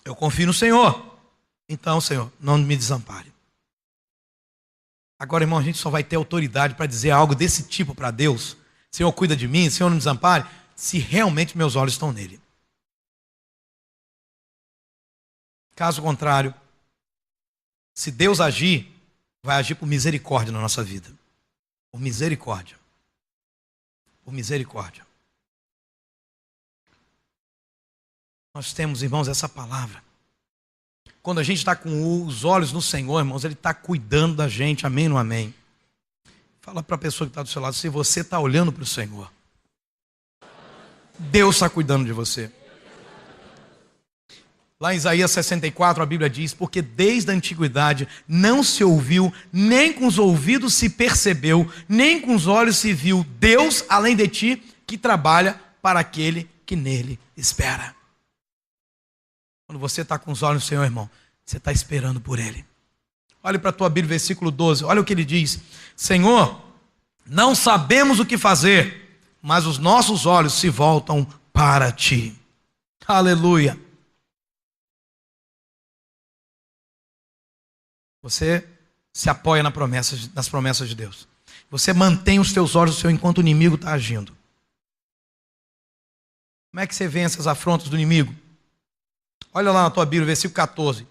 eu confio no Senhor. Então, Senhor, não me desampare. Agora, irmão, a gente só vai ter autoridade para dizer algo desse tipo para Deus. Senhor, cuida de mim, Senhor, não me desampare, se realmente meus olhos estão nele. Caso contrário, se Deus agir, vai agir por misericórdia na nossa vida. Por misericórdia. Por misericórdia. Nós temos, irmãos, essa palavra. Quando a gente está com os olhos no Senhor, irmãos, Ele está cuidando da gente, amém ou não amém? Fala para a pessoa que está do seu lado, se você está olhando para o Senhor, Deus está cuidando de você. Lá em Isaías 64, a Bíblia diz, porque desde a antiguidade não se ouviu, nem com os ouvidos se percebeu, nem com os olhos se viu Deus além de ti, que trabalha para aquele que nele espera. Quando você está com os olhos no Senhor, irmão, você está esperando por Ele. Olhe para a tua Bíblia, versículo 12, olha o que ele diz. Senhor, não sabemos o que fazer, mas os nossos olhos se voltam para Ti. Aleluia. Você se apoia nas promessas de Deus. Você mantém os teus olhos no Senhor enquanto o inimigo está agindo. Como é que você vence as afrontas do inimigo? Olha lá na tua Bíblia, versículo 14.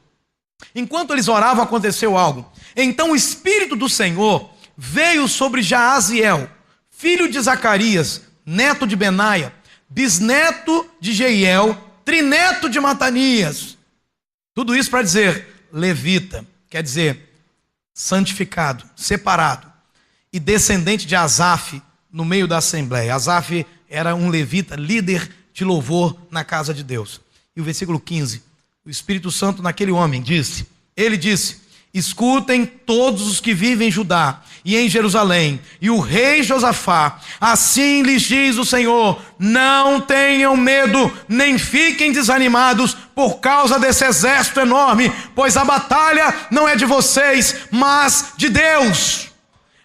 Enquanto eles oravam, aconteceu algo. Então o Espírito do Senhor veio sobre Jaaziel, filho de Zacarias, neto de Benaia, bisneto de Jeiel, trineto de Matanias. Tudo isso para dizer levita, quer dizer santificado, separado, e descendente de Asaf no meio da assembleia. Asaf era um levita, líder de louvor na casa de Deus. E o versículo 15, o Espírito Santo naquele homem disse, ele disse, escutem todos os que vivem em Judá e em Jerusalém, e o rei Josafá, assim lhes diz o Senhor, não tenham medo, nem fiquem desanimados por causa desse exército enorme, pois a batalha não é de vocês, mas de Deus.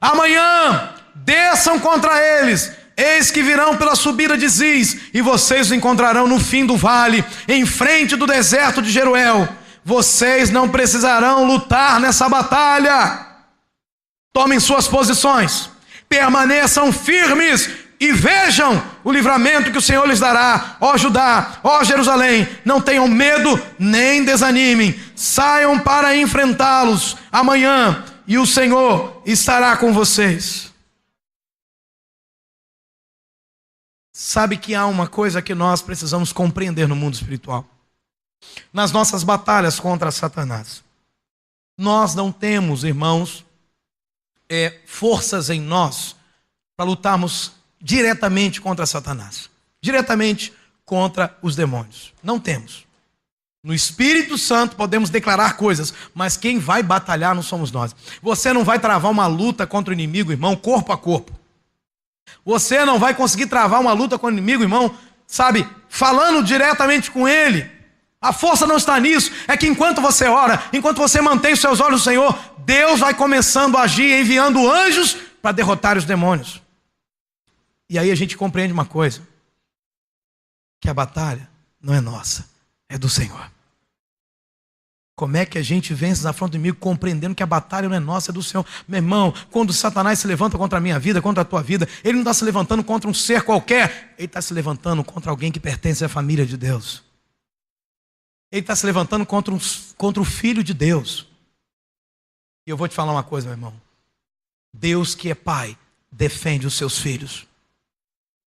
Amanhã desçam contra eles, eis que virão pela subida de Ziz, e vocês os encontrarão no fim do vale, em frente do deserto de Jeruel. Vocês não precisarão lutar nessa batalha. Tomem suas posições, permaneçam firmes e vejam o livramento que o Senhor lhes dará, ó Judá, ó Jerusalém. Não tenham medo nem desanimem, saiam para enfrentá-los amanhã, e o Senhor estará com vocês. Sabe que há uma coisa que nós precisamos compreender no mundo espiritual. Nas nossas batalhas contra Satanás, nós não temos, irmãos, forças em nós para lutarmos diretamente contra Satanás, diretamente contra os demônios. Não temos. No Espírito Santo podemos declarar coisas, mas quem vai batalhar não somos nós. Você não vai travar uma luta contra o inimigo, irmão, corpo a corpo. Você não vai conseguir travar uma luta com o inimigo, irmão, sabe, falando diretamente com ele. A força não está nisso, é que enquanto você ora, enquanto você mantém os seus olhos no Senhor, Deus vai começando a agir, enviando anjos para derrotar os demônios. E aí a gente compreende uma coisa, que a batalha não é nossa, é do Senhor. Como é que a gente vence na afronta do inimigo compreendendo que a batalha não é nossa, é do Senhor? Meu irmão, quando Satanás se levanta contra a minha vida, contra a tua vida, ele não está se levantando contra um ser qualquer, ele está se levantando contra alguém que pertence à família de Deus. Ele está se levantando contra o Filho de Deus. E eu vou te falar uma coisa, meu irmão. Deus que é pai, defende os seus filhos.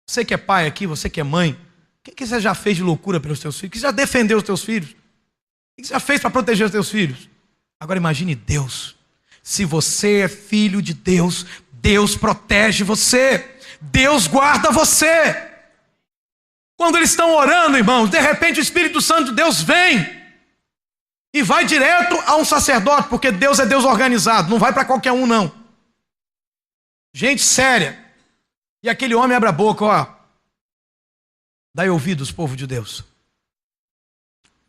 Você que é pai aqui, você que é mãe, o que você já fez de loucura pelos teus filhos? O que você já defendeu os teus filhos? O que você já fez para proteger os teus filhos? Agora imagine Deus. Se você é filho de Deus, Deus protege você. Deus guarda você. Quando eles estão orando, irmãos, de repente o Espírito Santo de Deus vem e vai direto a um sacerdote, porque Deus é Deus organizado, não vai para qualquer um não. Gente séria. E aquele homem abre a boca, ó. Dai ouvidos, povo de Deus.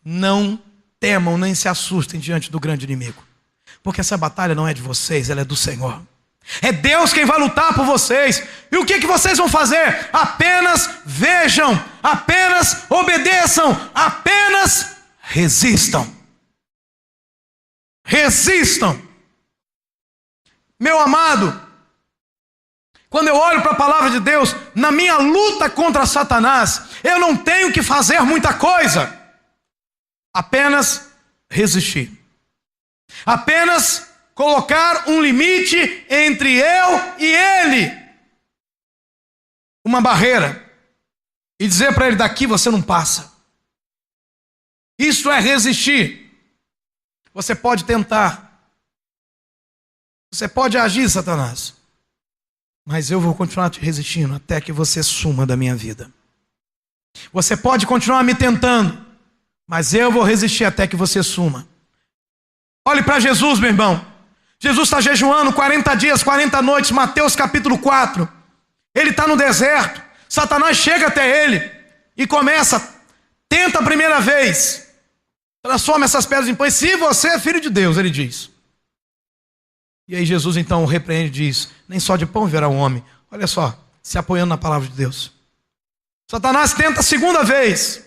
Não temam, nem se assustem diante do grande inimigo. Porque essa batalha não é de vocês, ela é do Senhor. É Deus quem vai lutar por vocês. E o que vocês vão fazer? Apenas vejam, apenas obedeçam, apenas resistam. Resistam. Meu amado, quando eu olho para a palavra de Deus, na minha luta contra Satanás, eu não tenho que fazer muita coisa. Apenas resistir. Apenas colocar um limite entre eu e ele. Uma barreira. E dizer para ele, daqui você não passa. Isso é resistir. Você pode tentar. Você pode agir, Satanás. Mas eu vou continuar te resistindo até que você suma da minha vida. Você pode continuar me tentando, mas eu vou resistir até que você suma. Olhe para Jesus, meu irmão. Jesus está jejuando 40 dias, 40 noites, Mateus capítulo 4. Ele está no deserto. Satanás chega até ele e começa, tenta a primeira vez. Transforma essas pedras em pães. Se você é filho de Deus, ele diz. E aí Jesus então o repreende e diz, nem só de pão viverá o homem. Olha só, se apoiando na palavra de Deus. Satanás tenta a segunda vez.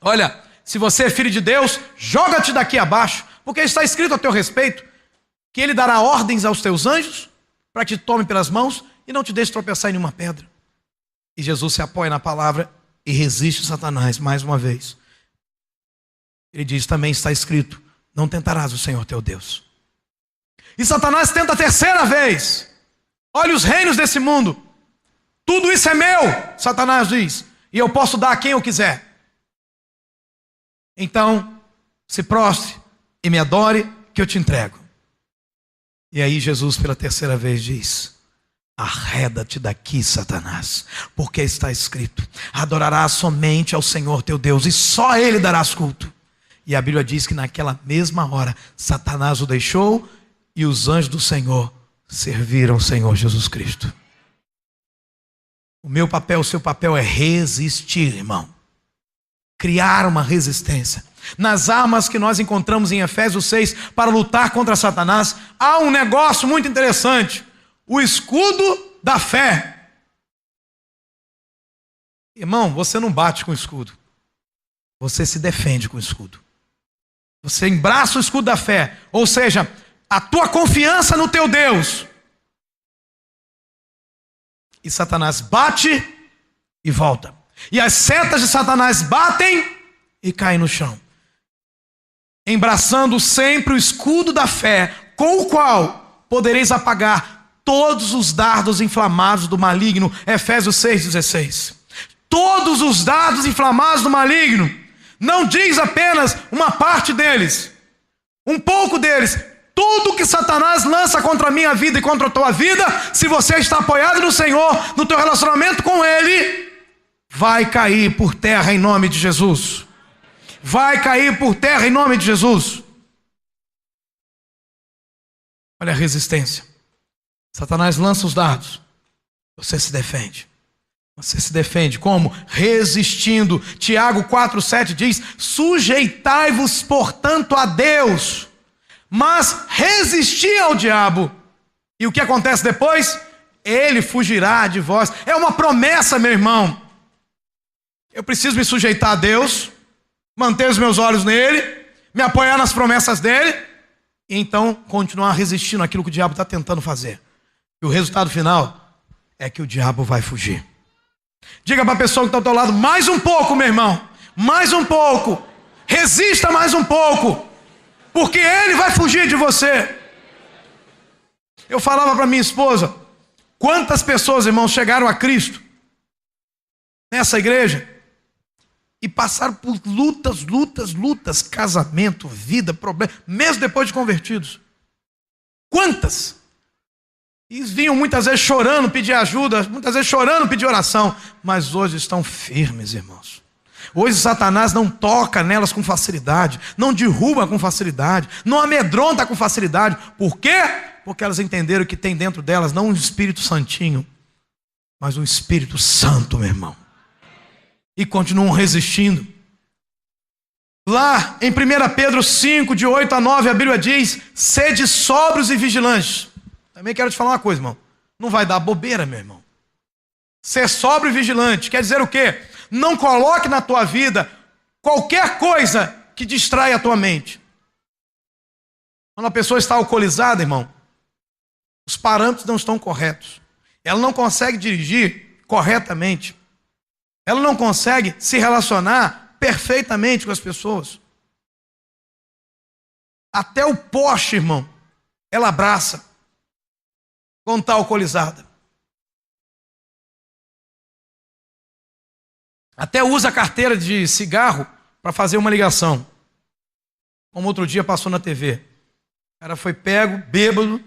Olha, se você é filho de Deus, joga-te daqui abaixo, porque está escrito a teu respeito que ele dará ordens aos teus anjos para que te tomem pelas mãos e não te deixe tropeçar em nenhuma pedra. E Jesus se apoia na palavra e resiste Satanás mais uma vez. Ele diz, também está escrito, não tentarás o Senhor teu Deus. E Satanás tenta a terceira vez. Olha os reinos desse mundo. Tudo isso é meu, Satanás diz, e eu posso dar a quem eu quiser. Então, se prostre e me adore, que eu te entrego. E aí Jesus pela terceira vez diz, arreda-te daqui, Satanás, porque está escrito, adorarás somente ao Senhor teu Deus, e só a Ele darás culto. E a Bíblia diz que naquela mesma hora, Satanás o deixou, e os anjos do Senhor serviram o Senhor Jesus Cristo. O meu papel, o seu papel é resistir, irmão. Criar uma resistência. Nas armas que nós encontramos em Efésios 6 para lutar contra Satanás, há um negócio muito interessante. O escudo da fé. Irmão, você não bate com o escudo. Você se defende com o escudo. Você embraça o escudo da fé. Ou seja, a tua confiança no teu Deus. E Satanás bate e volta. E as setas de Satanás batem e caem no chão. Embraçando sempre o escudo da fé, com o qual podereis apagar todos os dardos inflamados do maligno. Efésios 6,16. Todos os dardos inflamados do maligno. Não diz apenas uma parte deles. Um pouco deles. Tudo que Satanás lança contra a minha vida e contra a tua vida, se você está apoiado no Senhor, no teu relacionamento com Ele, vai cair por terra em nome de Jesus. Vai cair por terra em nome de Jesus. Olha a resistência. Satanás lança os dardos. Você se defende. Você se defende como? Resistindo. Tiago 4,7 diz, sujeitai-vos, portanto, a Deus, mas resisti ao diabo. E o que acontece depois? Ele fugirá de vós. É uma promessa, meu irmão. Eu preciso me sujeitar a Deus, manter os meus olhos nele, me apoiar nas promessas dele, e então continuar resistindo àquilo que o diabo está tentando fazer. E o resultado final é que o diabo vai fugir. Diga para a pessoa que está ao teu lado, mais um pouco, meu irmão, mais um pouco. Resista mais um pouco, porque ele vai fugir de você. Eu falava para minha esposa, quantas pessoas, irmãos, chegaram a Cristo nessa igreja e passaram por lutas, casamento, vida, problema, mesmo depois de convertidos. Quantas? E vinham muitas vezes chorando, pedir ajuda, muitas vezes chorando, pedir oração, mas hoje estão firmes, irmãos. Hoje Satanás não toca nelas com facilidade, não derruba com facilidade, não amedronta com facilidade. Por quê? Porque elas entenderam que tem dentro delas não um Espírito Santinho, mas um Espírito Santo, meu irmão. E continuam resistindo. Lá em 1 Pedro 5, de 8 a 9, a Bíblia diz, sede sóbrios e vigilantes. Também quero te falar uma coisa, irmão. Não vai dar bobeira, meu irmão. Ser sóbrio e vigilante quer dizer o quê? Não coloque na tua vida qualquer coisa que distrai a tua mente. Quando a pessoa está alcoolizada, irmão, os parâmetros não estão corretos. Ela não consegue dirigir corretamente. Ela não consegue se relacionar perfeitamente com as pessoas. Até o poste, irmão, ela abraça. Quando está alcoolizada. Até usa a carteira de cigarro para fazer uma ligação. Como outro dia passou na TV. O cara foi pego, bêbado,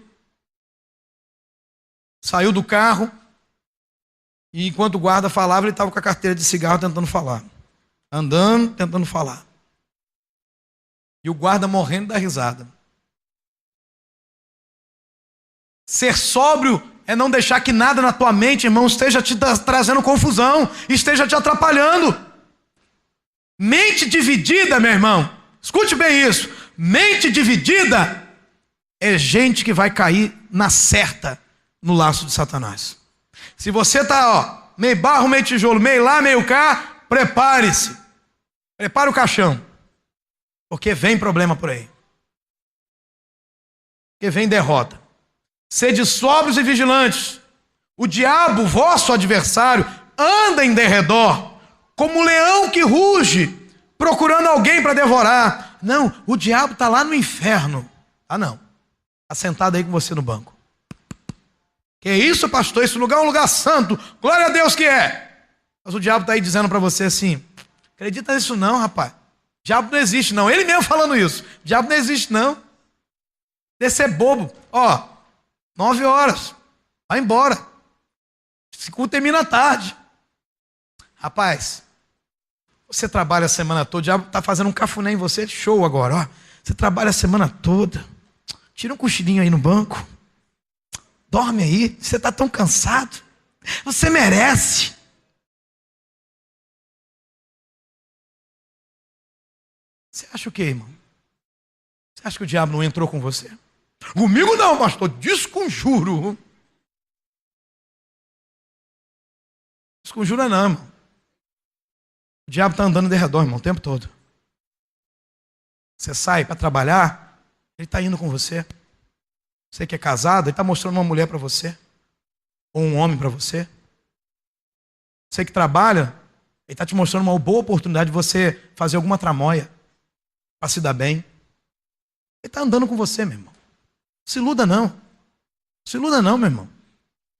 saiu do carro e enquanto o guarda falava, ele estava com a carteira de cigarro tentando falar. Andando, tentando falar. E o guarda morrendo da risada. Ser sóbrio é não deixar que nada na tua mente, irmão, esteja te trazendo confusão, esteja te atrapalhando. Mente dividida, meu irmão, escute bem isso. Mente dividida é gente que vai cair na certa no laço de Satanás. Se você está, meio barro, meio tijolo, meio lá, meio cá, prepare-se. Prepare o caixão. Porque vem problema por aí. Porque vem derrota. Sede sóbrios e vigilantes. O diabo, vosso adversário, anda em derredor, como um leão que ruge, procurando alguém para devorar. Não, o diabo está lá no inferno. Ah, não. Está sentado aí com você no banco. Que isso, pastor? Esse lugar é um lugar santo. Glória a Deus que é. Mas o diabo está aí dizendo para você assim: acredita nisso não, rapaz. O diabo não existe não. Ele mesmo falando isso. O diabo não existe não. Deve ser bobo. 9 horas. Vai embora. Esse culto termina à tarde. Rapaz, você trabalha a semana toda, o diabo está fazendo um cafuné em você, show agora. Você trabalha a semana toda. Tira um cochilinho aí no banco. Dorme aí. Você está tão cansado. Você merece. Você acha o quê, irmão? Você acha que o diabo não entrou com você? Comigo não, pastor. Desconjuro. Desconjura não, irmão. O diabo está andando de redor, irmão, o tempo todo. Você sai para trabalhar, ele está indo com você. Você que é casado, ele está mostrando uma mulher para você. Ou um homem para você. Você que trabalha, ele está te mostrando uma boa oportunidade de você fazer alguma tramóia para se dar bem. Ele está andando com você, meu irmão. Se iluda não. Se iluda não, meu irmão.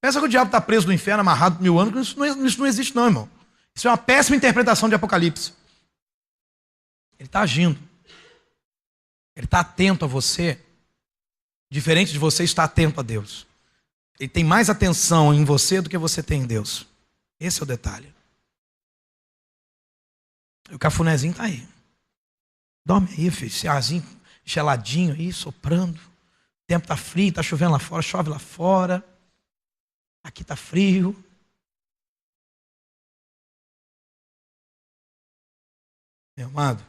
Pensa que o diabo está preso no inferno, amarrado por 1000 anos. Isso não existe não, irmão. Isso é uma péssima interpretação de Apocalipse. Ele está agindo. Ele está atento a você. Diferente de você estar atento a Deus. Ele tem mais atenção em você do que você tem em Deus. Esse é o detalhe. E o cafunézinho está aí. Dorme aí, filho. Esse arzinho geladinho aí, soprando. O tempo está frio, está chovendo lá fora, chove lá fora. Aqui está frio. Meu amado,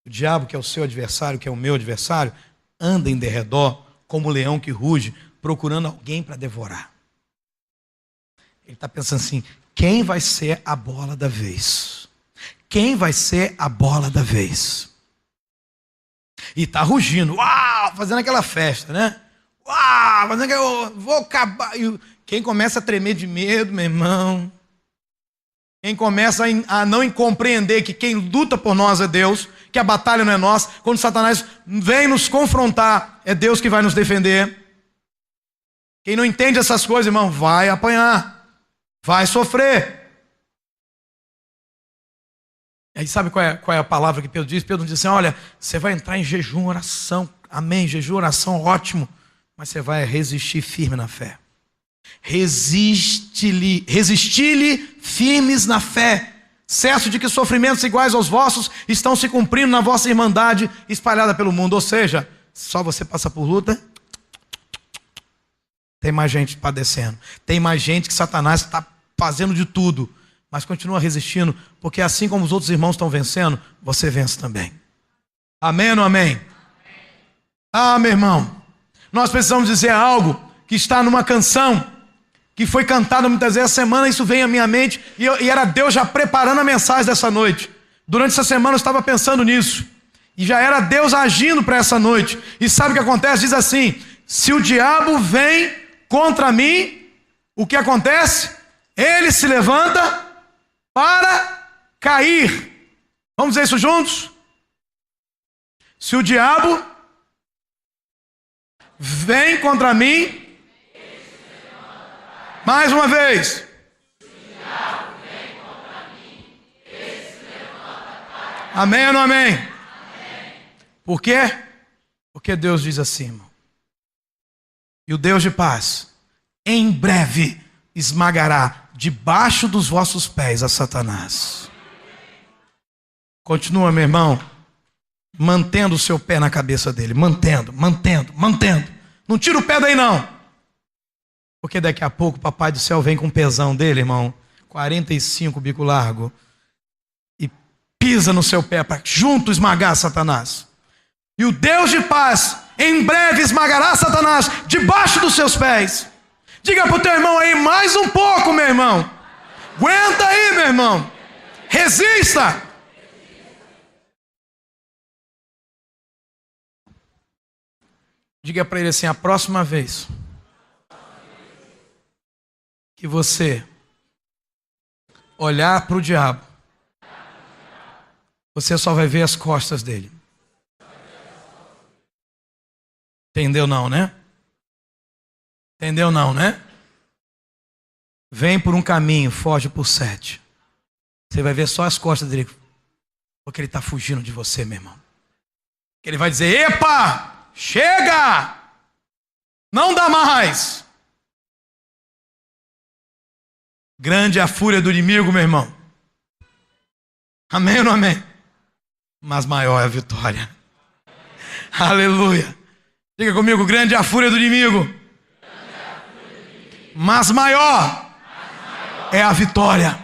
o diabo, que é o seu adversário, que é o meu adversário, anda em derredor como um leão que ruge, procurando alguém para devorar. Ele está pensando assim: quem vai ser a bola da vez? Quem vai ser a bola da vez? E está rugindo, uau, fazendo aquela festa, né? Uau, fazendo aquela, vou acabar. E quem começa a tremer de medo, meu irmão, quem começa a não compreender que quem luta por nós é Deus, que a batalha não é nossa, quando Satanás vem nos confrontar, é Deus que vai nos defender. Quem não entende essas coisas, irmão, vai apanhar, vai sofrer. Aí sabe qual é a palavra que Pedro diz? Pedro diz assim: olha, você vai entrar em jejum, oração, amém, jejum, oração, ótimo, mas você vai resistir firme na fé. Resistir-lhe firmes na fé, certo de que sofrimentos iguais aos vossos estão se cumprindo na vossa irmandade espalhada pelo mundo. Ou seja, só você passa por luta, tem mais gente padecendo, tem mais gente que Satanás está fazendo de tudo, mas continua resistindo, porque assim como os outros irmãos estão vencendo, você vence também. Amém ou não amém? Ah, meu irmão, nós precisamos dizer algo que está numa canção que foi cantada muitas vezes essa semana. Isso veio à minha mente e era Deus já preparando a mensagem dessa noite. Durante essa semana eu estava pensando nisso e já era Deus agindo para essa noite. E sabe o que acontece? Diz assim: se o diabo vem contra mim, o que acontece? Ele se levanta para cair. Vamos dizer isso juntos? Se o diabo vem contra mim. Mais uma vez. Amém ou não amém? Por quê? Porque Deus diz assim, irmão. E o Deus de paz, em breve, esmagará debaixo dos vossos pés a Satanás. Continua, meu irmão, mantendo o seu pé na cabeça dele. Mantendo. Não tira o pé daí, não. Porque daqui a pouco o Papai do Céu vem com o pesão dele, irmão. 45 bico largo. E pisa no seu pé para junto esmagar Satanás. E o Deus de paz, em breve esmagará Satanás debaixo dos seus pés. Diga para o teu irmão aí, mais um pouco, meu irmão. Aguenta aí, meu irmão. Resista. Diga para ele assim, a próxima vez que você olhar para o diabo, você só vai ver as costas dele. Entendeu não, né? Entendeu não, né? Vem por um caminho, foge por 7. Você vai ver só as costas dele. Porque ele está fugindo de você, meu irmão. Ele vai dizer, epa, chega! Não dá mais. Grande é a fúria do inimigo, meu irmão. Amém ou não amém? Mas maior é a vitória. Aleluia. Diga comigo, grande é a fúria do inimigo. Mas maior é a vitória.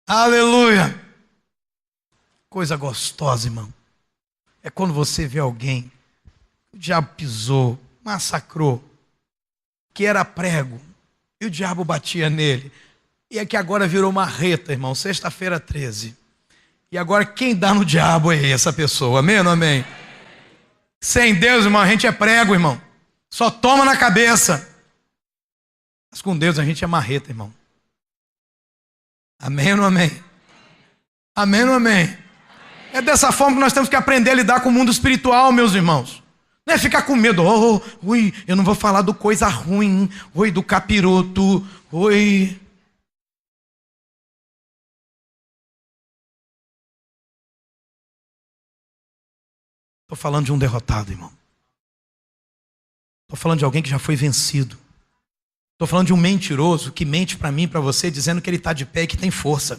Aleluia. Coisa gostosa, irmão. É quando você vê alguém, o diabo pisou, massacrou, que era prego, e o diabo batia nele. E é que agora virou marreta, irmão, sexta-feira 13. E agora quem dá no diabo é essa pessoa, amém ou não amém? Sem Deus, irmão, a gente é prego, irmão. Só toma na cabeça. Mas com Deus a gente é marreta, irmão. Amém ou não amém? Amém ou não amém? É dessa forma que nós temos que aprender a lidar com o mundo espiritual, meus irmãos. Não é ficar com medo. Ui, eu não vou falar do coisa ruim. Ui, do capiroto. Ui. Estou falando de um derrotado, irmão. Estou falando de alguém que já foi vencido. Estou falando de um mentiroso que mente para mim e para você, dizendo que ele está de pé e que tem força.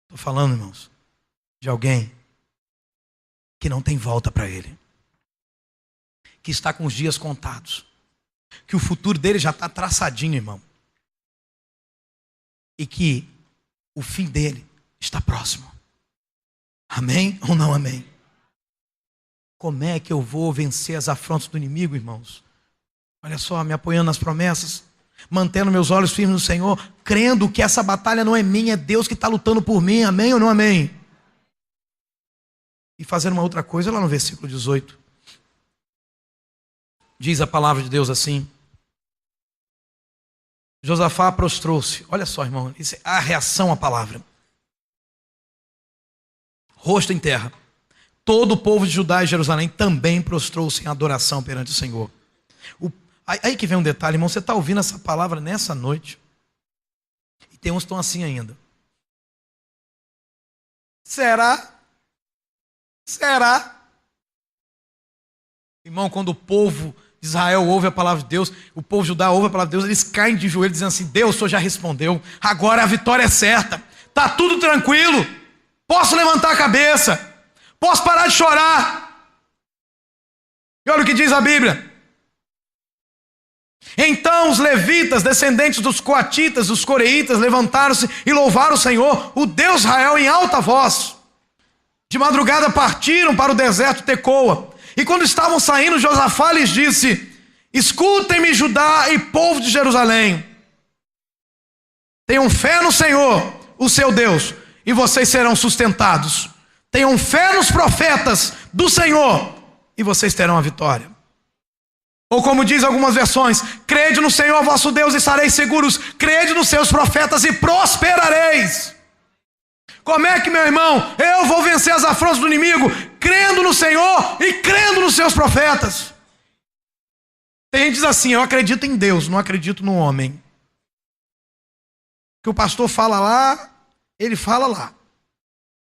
Estou falando, irmãos, de alguém que não tem volta para ele. Que está com os dias contados. Que o futuro dele já está traçadinho, irmão. E que o fim dele está próximo. Amém ou não amém? Como é que eu vou vencer as afrontas do inimigo, irmãos? Olha só, me apoiando nas promessas, mantendo meus olhos firmes no Senhor, crendo que essa batalha não é minha, é Deus que está lutando por mim, amém ou não amém? E fazendo uma outra coisa lá no versículo 18. Diz a palavra de Deus assim. Josafá prostrou-se. Olha só, irmão, isso é a reação à palavra. Rosto em terra. Todo o povo de Judá e Jerusalém também prostrou-se em adoração perante o Senhor. Aí que vem um detalhe, irmão. Você está ouvindo essa palavra nessa noite. E tem uns que estão assim ainda. Será? Será? Irmão, quando o povo de Israel ouve a palavra de Deus, o povo de Judá ouve a palavra de Deus, eles caem de joelhos dizendo assim, Deus, o Senhor já respondeu, agora a vitória é certa, está tudo tranquilo, posso levantar a cabeça, posso parar de chorar. E olha o que diz a Bíblia. Então os levitas, descendentes dos coatitas, dos coreitas, levantaram-se e louvaram o Senhor, o Deus de Israel, em alta voz. De madrugada partiram para o deserto de Tecoa. E quando estavam saindo, Josafá lhes disse, escutem-me, Judá e povo de Jerusalém. Tenham fé no Senhor, o seu Deus, e vocês serão sustentados. Tenham fé nos profetas do Senhor, e vocês terão a vitória. Ou como diz algumas versões, crede no Senhor vosso Deus e estareis seguros. Crede nos seus profetas e prosperareis. Como é que, meu irmão, eu vou vencer as afrontas do inimigo? crendo no Senhor e crendo nos seus profetas. Tem gente que diz assim: eu acredito em Deus, não acredito no homem. Que o pastor fala lá, ele fala lá.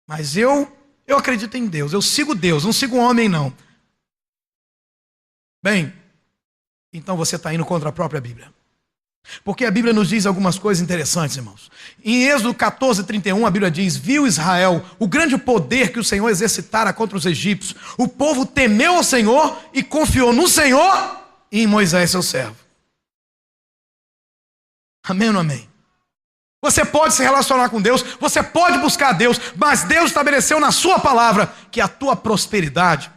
Mas eu acredito em Deus, eu sigo Deus, não sigo o homem não. Bem, então você está indo contra a própria Bíblia. Porque a Bíblia nos diz algumas coisas interessantes, irmãos. Em Êxodo 14:31, a Bíblia diz: viu Israel o grande poder que o Senhor exercitara contra os egípcios. O povo temeu ao Senhor e confiou no Senhor e em Moisés, seu servo. Amém ou não amém? Você pode se relacionar com Deus, você pode buscar Deus, mas Deus estabeleceu na sua palavra que a tua prosperidade,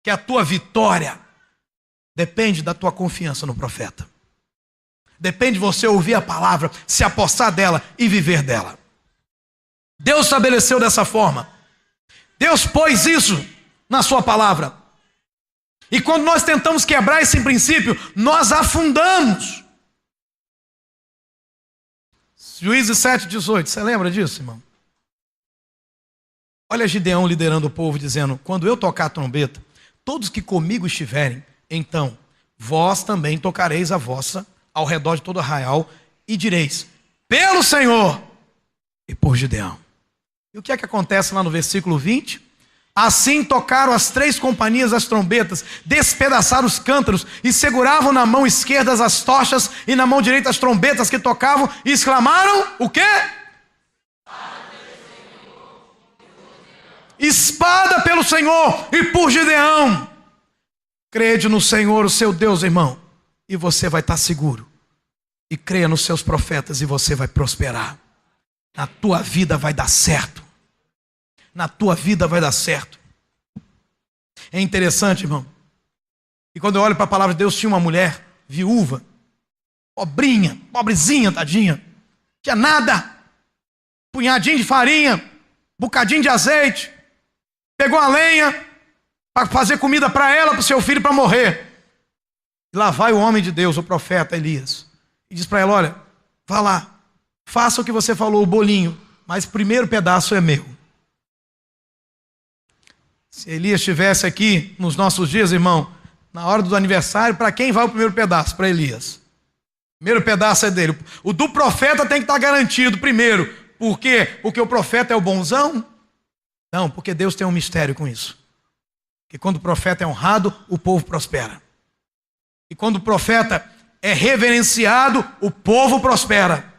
que a tua vitória, depende da tua confiança no profeta. Depende de você ouvir a palavra, se apossar dela e viver dela. Deus estabeleceu dessa forma. Deus pôs isso na sua palavra. E quando nós tentamos quebrar esse princípio, nós afundamos. Juízes 7:18, você lembra disso, irmão? Olha Gideão liderando o povo, dizendo: quando eu tocar a trombeta, todos que comigo estiverem, então vós também tocareis a vossa ao redor de todo o arraial, e direis: pelo Senhor e por Gideão. E o que é que acontece lá no versículo 20? Assim tocaram as 3 companhias as trombetas, despedaçaram os cântaros e seguravam na mão esquerda as tochas e na mão direita as trombetas que tocavam e exclamaram: o quê? Espada pelo Senhor e por Gideão. Crede no Senhor, o seu Deus, irmão, e você vai estar seguro. E creia nos seus profetas e você vai prosperar. Na tua vida vai dar certo. Na tua vida vai dar certo. É interessante, irmão. E quando eu olho para a palavra de Deus, tinha uma mulher viúva, pobrinha, pobrezinha, tadinha. Tinha nada. Punhadinho de farinha, bocadinho de azeite. Pegou a lenha para fazer comida para ela, para o seu filho, para morrer. E lá vai o homem de Deus, o profeta Elias, e diz para ela: olha, vá lá, faça o que você falou, o bolinho, mas o primeiro pedaço é meu. Se Elias estivesse aqui nos nossos dias, irmão, na hora do aniversário, para quem vai o primeiro pedaço? Para Elias. O primeiro pedaço é dele. O do profeta tem que estar garantido primeiro. Por quê? Porque o profeta é o bonzão? Não, porque Deus tem um mistério com isso. Que quando o profeta é honrado, o povo prospera. E quando o profeta é reverenciado, o povo prospera.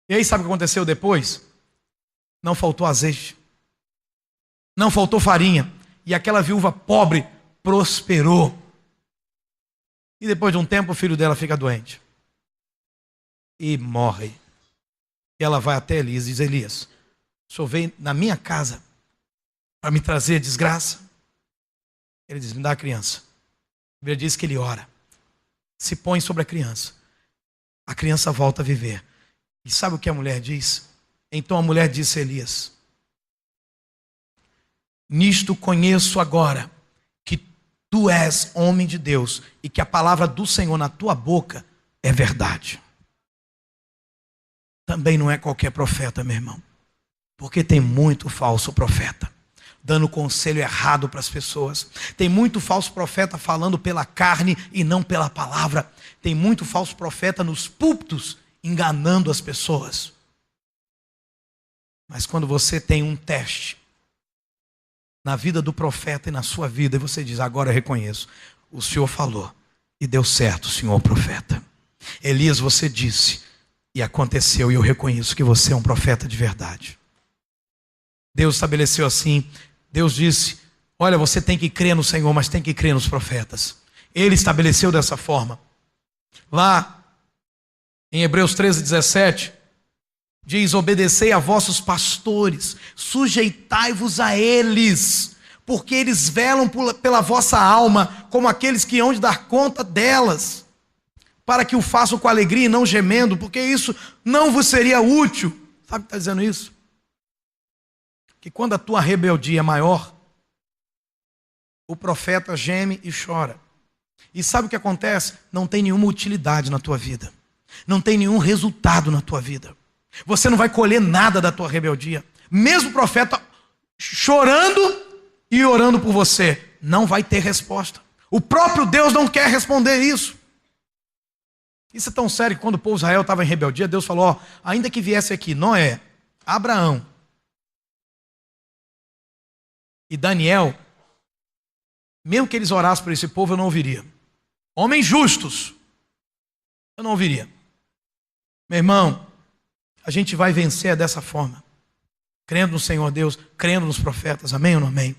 E aí sabe o que aconteceu depois? Não faltou azeite. Não faltou farinha. E aquela viúva pobre prosperou. E depois de um tempo o filho dela fica doente. E morre. E ela vai até Elias e diz: Elias, o senhor veio na minha casa para me trazer desgraça? Ele diz: me dá a criança. A Bíblia diz que ele ora. Se põe sobre a criança. A criança volta a viver. E sabe o que a mulher diz? Então a mulher disse a Elias: nisto conheço agora que tu és homem de Deus e que a palavra do Senhor na tua boca é verdade. Também não é qualquer profeta, meu irmão. Porque tem muito falso profeta, dando conselho errado para as pessoas. Tem muito falso profeta falando pela carne e não pela palavra. Tem muito falso profeta nos púlpitos, enganando as pessoas. Mas quando você tem um teste na vida do profeta e na sua vida, e você diz: agora eu reconheço, o Senhor falou e deu certo, Senhor profeta. Elias, você disse e aconteceu, e eu reconheço que você é um profeta de verdade. Deus estabeleceu assim. Deus disse: olha, você tem que crer no Senhor, mas tem que crer nos profetas. Ele estabeleceu dessa forma. Lá em Hebreus 13:17 diz: obedecei a vossos pastores, sujeitai-vos a eles, porque eles velam pela vossa alma, como aqueles que hão de dar conta delas, para que o façam com alegria e não gemendo, porque isso não vos seria útil. Sabe o que está dizendo isso? Que quando a tua rebeldia é maior, o profeta geme e chora. E sabe o que acontece? Não tem nenhuma utilidade na tua vida. Não tem nenhum resultado na tua vida. Você não vai colher nada da tua rebeldia. Mesmo o profeta chorando e orando por você, não vai ter resposta. O próprio Deus não quer responder isso. Isso é tão sério que quando o povo de Israel estava em rebeldia, Deus falou, ó, ainda que viesse aqui Noé, Abraão e Daniel, mesmo que eles orassem por esse povo, eu não ouviria. Homens justos, eu não ouviria. Meu irmão, a gente vai vencer dessa forma, crendo no Senhor Deus, crendo nos profetas, amém ou não amém?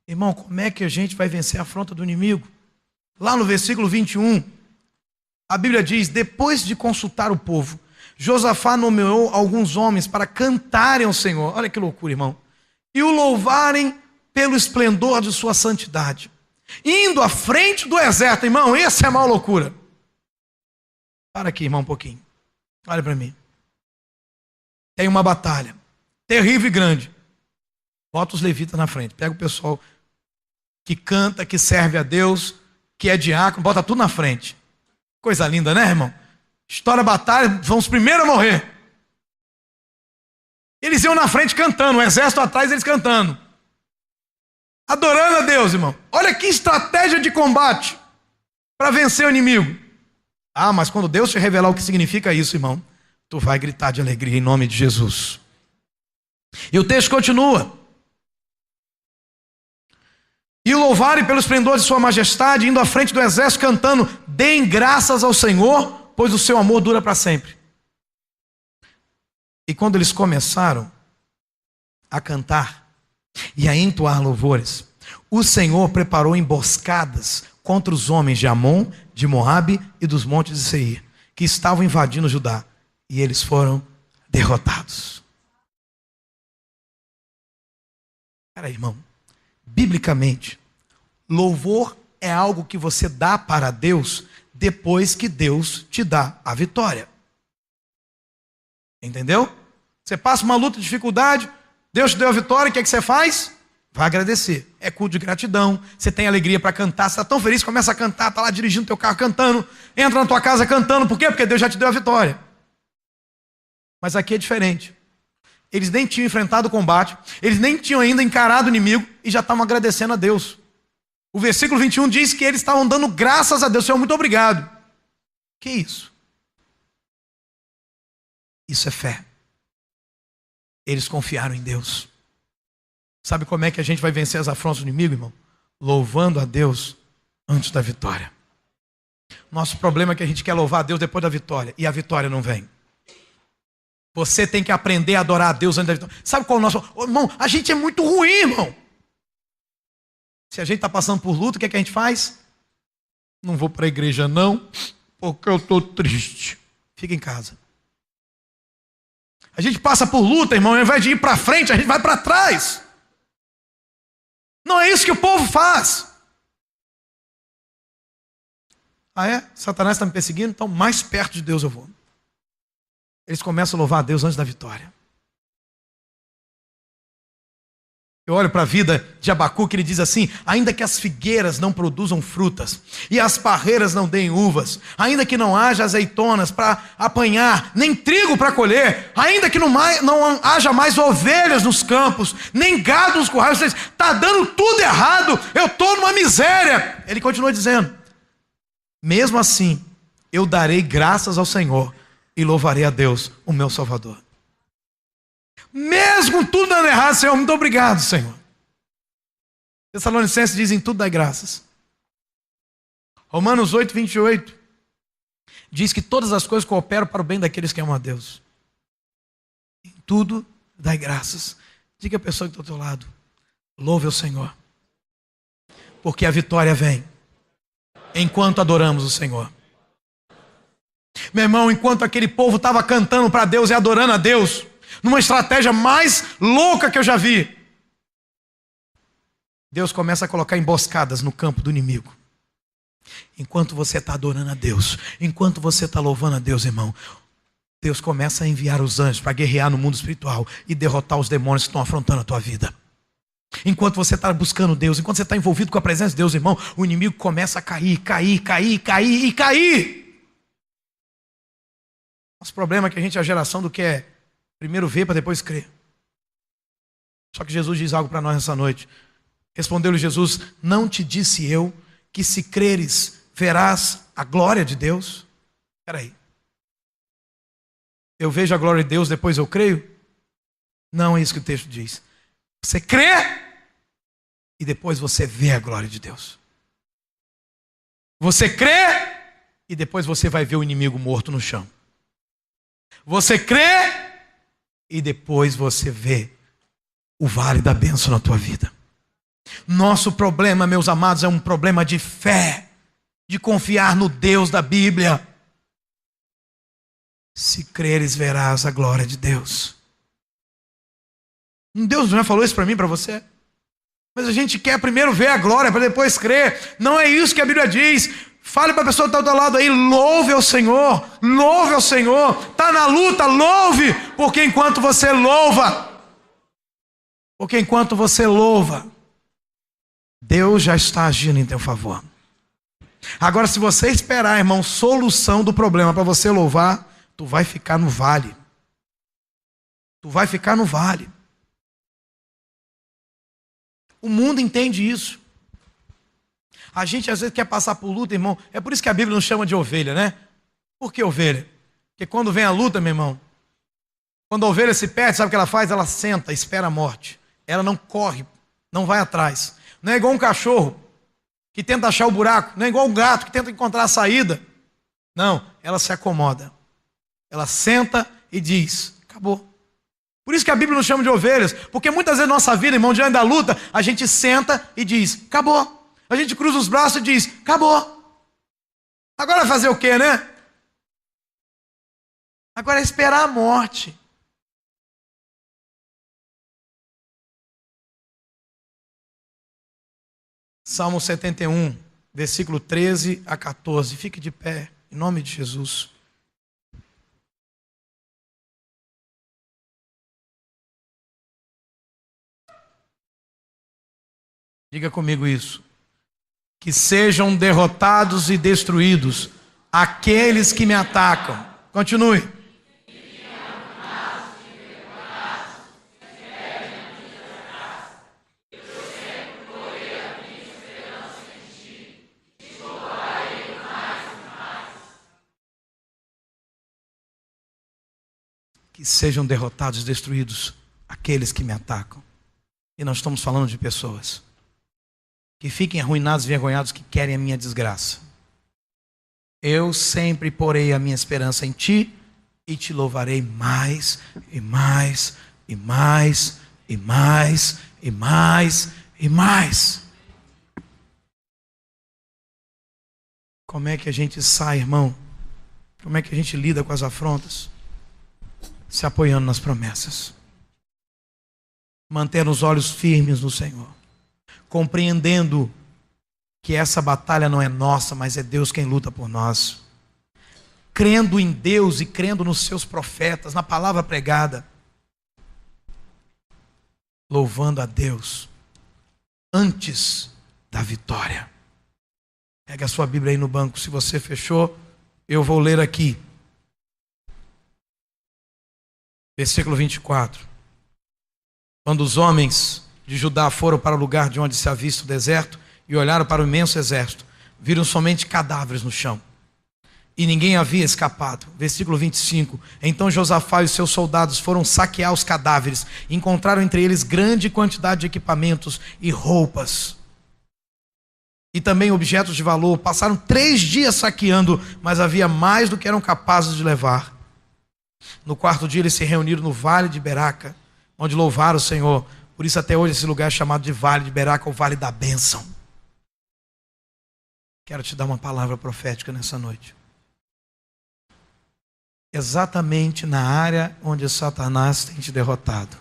Irmão, como é que a gente vai vencer a afronta do inimigo? Lá no versículo 21, a Bíblia diz, depois de consultar o povo, Josafá nomeou alguns homens para cantarem ao Senhor. Olha que loucura, irmão. E o louvarem pelo esplendor de sua santidade. Indo à frente do exército, irmão, essa é a maior loucura. Para aqui, irmão, um pouquinho. Olha para mim. Tem uma batalha terrível e grande. Bota os levitas na frente. Pega o pessoal que canta, que serve a Deus, que é diácono, bota tudo na frente. Coisa linda, né, irmão? História batalha, vão os primeiros a morrer. Eles iam na frente cantando, o exército atrás, eles cantando. Adorando a Deus, irmão. Olha que estratégia de combate para vencer o inimigo. Ah, mas quando Deus te revelar o que significa isso, irmão, tu vai gritar de alegria em nome de Jesus. E o texto continua. E o louvarem pelo esplendor de sua majestade, indo à frente do exército, cantando, deem graças ao Senhor, pois o seu amor dura para sempre. E quando eles começaram a cantar e a entoar louvores, o Senhor preparou emboscadas contra os homens de Amon, de Moabe e dos montes de Seir, que estavam invadindo Judá, e eles foram derrotados. Cara, irmão, biblicamente, louvor é algo que você dá para Deus depois que Deus te dá a vitória. Entendeu? Você passa uma luta de dificuldade, Deus te deu a vitória, o que é que você faz? Vai agradecer. É culto de gratidão, você tem alegria para cantar, você está tão feliz, começa a cantar, está lá dirigindo teu carro cantando, entra na tua casa cantando, por quê? Porque Deus já te deu a vitória. Mas aqui é diferente. Eles nem tinham enfrentado o combate, eles nem tinham ainda encarado o inimigo e já estavam agradecendo a Deus. O versículo 21 diz que eles estavam dando graças a Deus. Senhor, muito obrigado. Que isso? Isso é fé. Eles confiaram em Deus. Sabe como é que a gente vai vencer as afrontas do inimigo, irmão? Louvando a Deus antes da vitória. Nosso problema é que a gente quer louvar a Deus depois da vitória e a vitória não vem. Você tem que aprender a adorar a Deus antes da vitória. Sabe qual é o nosso... Irmão, a gente é muito ruim, irmão. Se a gente está passando por luta, o que é que a gente faz? Não vou para a igreja não, porque eu estou triste. Fica em casa. A gente passa por luta, irmão, ao invés de ir para frente, a gente vai para trás. Não é isso que o povo faz. Ah é? Satanás está me perseguindo? Então mais perto de Deus eu vou. Eles começam a louvar a Deus antes da vitória. Eu olho para a vida de Abacuque, ele diz assim, ainda que as figueiras não produzam frutas, e as parreiras não deem uvas, ainda que não haja azeitonas para apanhar, nem trigo para colher, ainda que não haja mais ovelhas nos campos, nem gado nos currais, está dando tudo errado, eu estou numa miséria. Ele continua dizendo, mesmo assim, eu darei graças ao Senhor, e louvarei a Deus, o meu Salvador. Mesmo tudo dando errado, Senhor, muito obrigado, Senhor. Tessalonicenses dizem tudo dai graças. Romanos 8, 28 diz que todas as coisas cooperam para o bem daqueles que amam a Deus. Em tudo dai graças. Diga a pessoa que está ao teu lado, louve o Senhor, porque a vitória vem enquanto adoramos o Senhor. Meu irmão, enquanto aquele povo estava cantando para Deus e adorando a Deus, numa estratégia mais louca que eu já vi, Deus começa a colocar emboscadas no campo do inimigo. Enquanto você está adorando a Deus, enquanto você está louvando a Deus, irmão, Deus começa a enviar os anjos para guerrear no mundo espiritual e derrotar os demônios que estão afrontando a tua vida. Enquanto você está buscando Deus, enquanto você está envolvido com a presença de Deus, irmão, o inimigo começa a cair. Nosso problema é que a gente é a geração do que é primeiro ver para depois crer. Só que Jesus diz algo para nós nessa noite. Respondeu-lhe Jesus: não te disse eu que se creres verás a glória de Deus? Espera aí. Eu vejo a glória de Deus, depois eu creio? Não é isso que o texto diz. Você crê e depois você vê a glória de Deus. Você crê e depois você vai ver o inimigo morto no chão. Você crê e depois você vê o vale da bênção na tua vida. Nosso problema, meus amados, é um problema de fé, de confiar no Deus da Bíblia. Se creres, verás a glória de Deus. Deus já falou isso para mim, para você? Mas a gente quer primeiro ver a glória para depois crer. Não é isso que a Bíblia diz. Fale para a pessoa que está do outro lado aí: louve ao Senhor, louve ao Senhor. Está na luta, louve, porque enquanto você louva, Deus já está agindo em teu favor. Agora, se você esperar, irmão, solução do problema para você louvar, tu vai ficar no vale. Tu vai ficar no vale. O mundo entende isso. A gente às vezes quer passar por luta, irmão. É por isso que a Bíblia nos chama de ovelha, né? Por que ovelha? Porque quando vem a luta, meu irmão, quando a ovelha se perde, sabe o que ela faz? Ela senta, espera a morte. Ela não corre, não vai atrás. Não é igual um cachorro que tenta achar o buraco. Não é igual um gato que tenta encontrar a saída. Não, ela se acomoda. Ela senta e diz: acabou. Por isso que a Bíblia nos chama de ovelhas. Porque muitas vezes na nossa vida, irmão, diante da luta, a gente senta e diz: acabou. A gente cruza os braços e diz: acabou. Agora vai fazer o quê, né? Agora é esperar a morte. Salmo 71, versículo 13 a 14. Fique de pé, em nome de Jesus. Diga comigo isso. Que sejam derrotados e destruídos aqueles que me atacam. Continue. Que sejam derrotados e destruídos aqueles que me atacam. E nós estamos falando de pessoas que fiquem arruinados e envergonhados, que querem a minha desgraça. Eu sempre porei a minha esperança em ti e te louvarei mais e mais e mais e mais e mais e mais. Como é que a gente sai, irmão? Como é que a gente lida com as afrontas? Se apoiando nas promessas. Mantendo os olhos firmes no Senhor. Compreendendo que essa batalha não é nossa, mas é Deus quem luta por nós. Crendo em Deus e crendo nos seus profetas, na palavra pregada. Louvando a Deus antes da vitória. Pega a sua Bíblia aí no banco. Se você fechou, eu vou ler aqui. Versículo 24. Quando os homens de Judá foram para o lugar de onde se avista o deserto e olharam para o imenso exército, viram somente cadáveres no chão. E ninguém havia escapado. Versículo 25. Então Josafá e os seus soldados foram saquear os cadáveres. Encontraram entre eles grande quantidade de equipamentos e roupas. E também objetos de valor. Passaram 3 dias saqueando, mas havia mais do que eram capazes de levar. No 4º dia eles se reuniram no Vale de Beraca, onde louvaram o Senhor. Por isso até hoje esse lugar é chamado de Vale de Beraca, ou Vale da Bênção. Quero te dar uma palavra profética nessa noite. Exatamente na área onde Satanás tem te derrotado.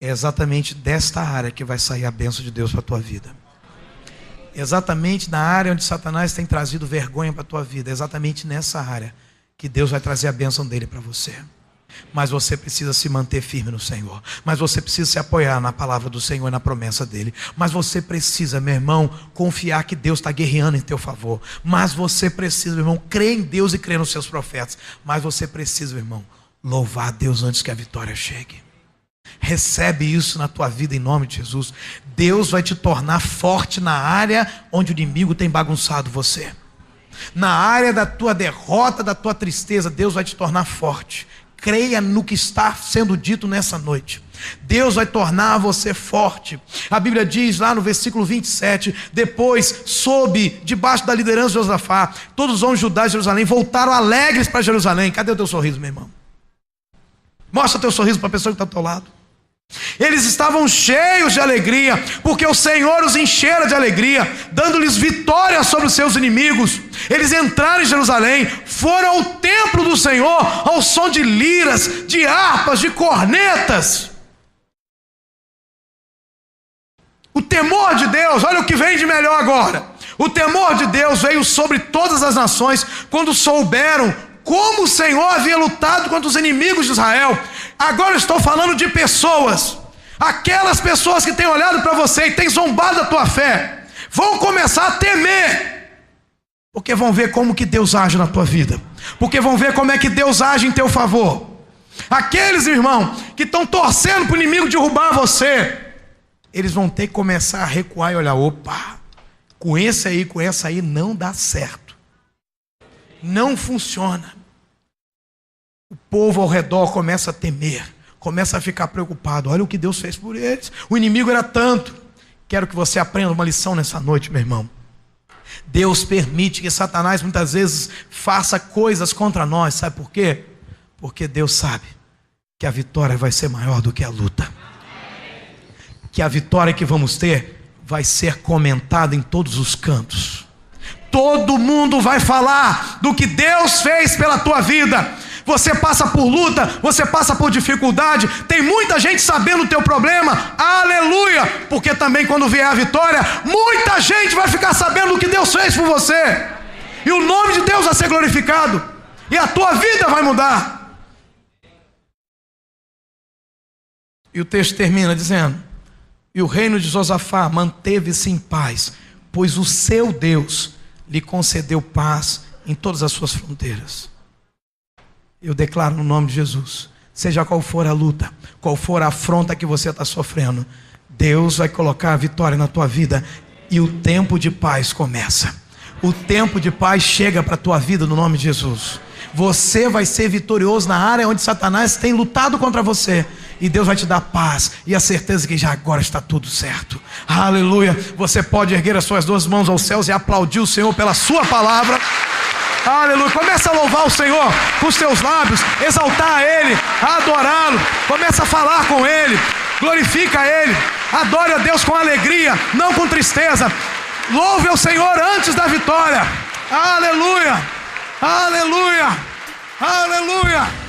É exatamente desta área que vai sair a bênção de Deus para a tua vida. Exatamente na área onde Satanás tem trazido vergonha para a tua vida. É exatamente nessa área que Deus vai trazer a bênção dele para você. Mas você precisa se manter firme no Senhor. Mas você precisa se apoiar na palavra do Senhor e na promessa dele. Mas você precisa, meu irmão, confiar que Deus está guerreando em teu favor. Mas você precisa, meu irmão, crer em Deus e crer nos seus profetas. Mas você precisa, meu irmão, louvar a Deus antes que a vitória chegue. Recebe isso na tua vida em nome de Jesus. Deus vai te tornar forte na área onde o inimigo tem bagunçado você. Na área da tua derrota, da tua tristeza, Deus vai te tornar forte. Creia no que está sendo dito nessa noite. Deus vai tornar você forte. A Bíblia diz lá no versículo 27, depois, debaixo da liderança de Josafá, todos os homens de Judá e Jerusalém voltaram alegres para Jerusalém. Cadê o teu sorriso, meu irmão? Mostra o teu sorriso para a pessoa que está ao teu lado. Eles estavam cheios de alegria, porque o Senhor os enchera de alegria, dando-lhes vitória sobre os seus inimigos. Eles entraram em Jerusalém, foram ao templo do Senhor, ao som de liras, de harpas, de cornetas. O temor de Deus, olha o que vem de melhor agora. O temor de Deus veio sobre todas as nações, quando souberam como o Senhor havia lutado contra os inimigos de Israel. Agora eu estou falando de pessoas. Aquelas pessoas que têm olhado para você e têm zombado da tua fé, vão começar a temer. Porque vão ver como que Deus age na tua vida. Porque vão ver como é que Deus age em teu favor. Aqueles, irmão, que estão torcendo para o inimigo derrubar você, eles vão ter que começar a recuar e olhar, opa, com essa aí não dá certo. Não funciona. O povo ao redor começa a temer, começa a ficar preocupado. Olha o que Deus fez por eles. O inimigo era tanto. Quero que você aprenda uma lição nessa noite, meu irmão. Deus permite que Satanás muitas vezes faça coisas contra nós. Sabe por quê? Porque Deus sabe que a vitória vai ser maior do que a luta. Que a vitória que vamos ter vai ser comentada em todos os cantos. Todo mundo vai falar do que Deus fez pela tua vida. Você passa por luta, você passa por dificuldade, tem muita gente sabendo o teu problema, aleluia, porque também quando vier a vitória, muita gente vai ficar sabendo o que Deus fez por você, e o nome de Deus vai ser glorificado, e a tua vida vai mudar. E o texto termina dizendo, e o reino de Josafá manteve-se em paz, pois o seu Deus lhe concedeu paz em todas as suas fronteiras. Eu declaro no nome de Jesus, seja qual for a luta, qual for a afronta que você está sofrendo, Deus vai colocar a vitória na tua vida e o tempo de paz começa. O tempo de paz chega para a tua vida no nome de Jesus. Você vai ser vitorioso na área onde Satanás tem lutado contra você. E Deus vai te dar paz e a certeza que já agora está tudo certo. Aleluia. Você pode erguer as suas duas mãos aos céus e aplaudir o Senhor pela sua palavra. Aleluia. Começa a louvar o Senhor com os teus lábios, exaltar Ele, adorá-lo. Começa a falar com Ele, glorifica Ele, adore a Deus com alegria, não com tristeza. Louve ao Senhor antes da vitória. Aleluia, aleluia, aleluia.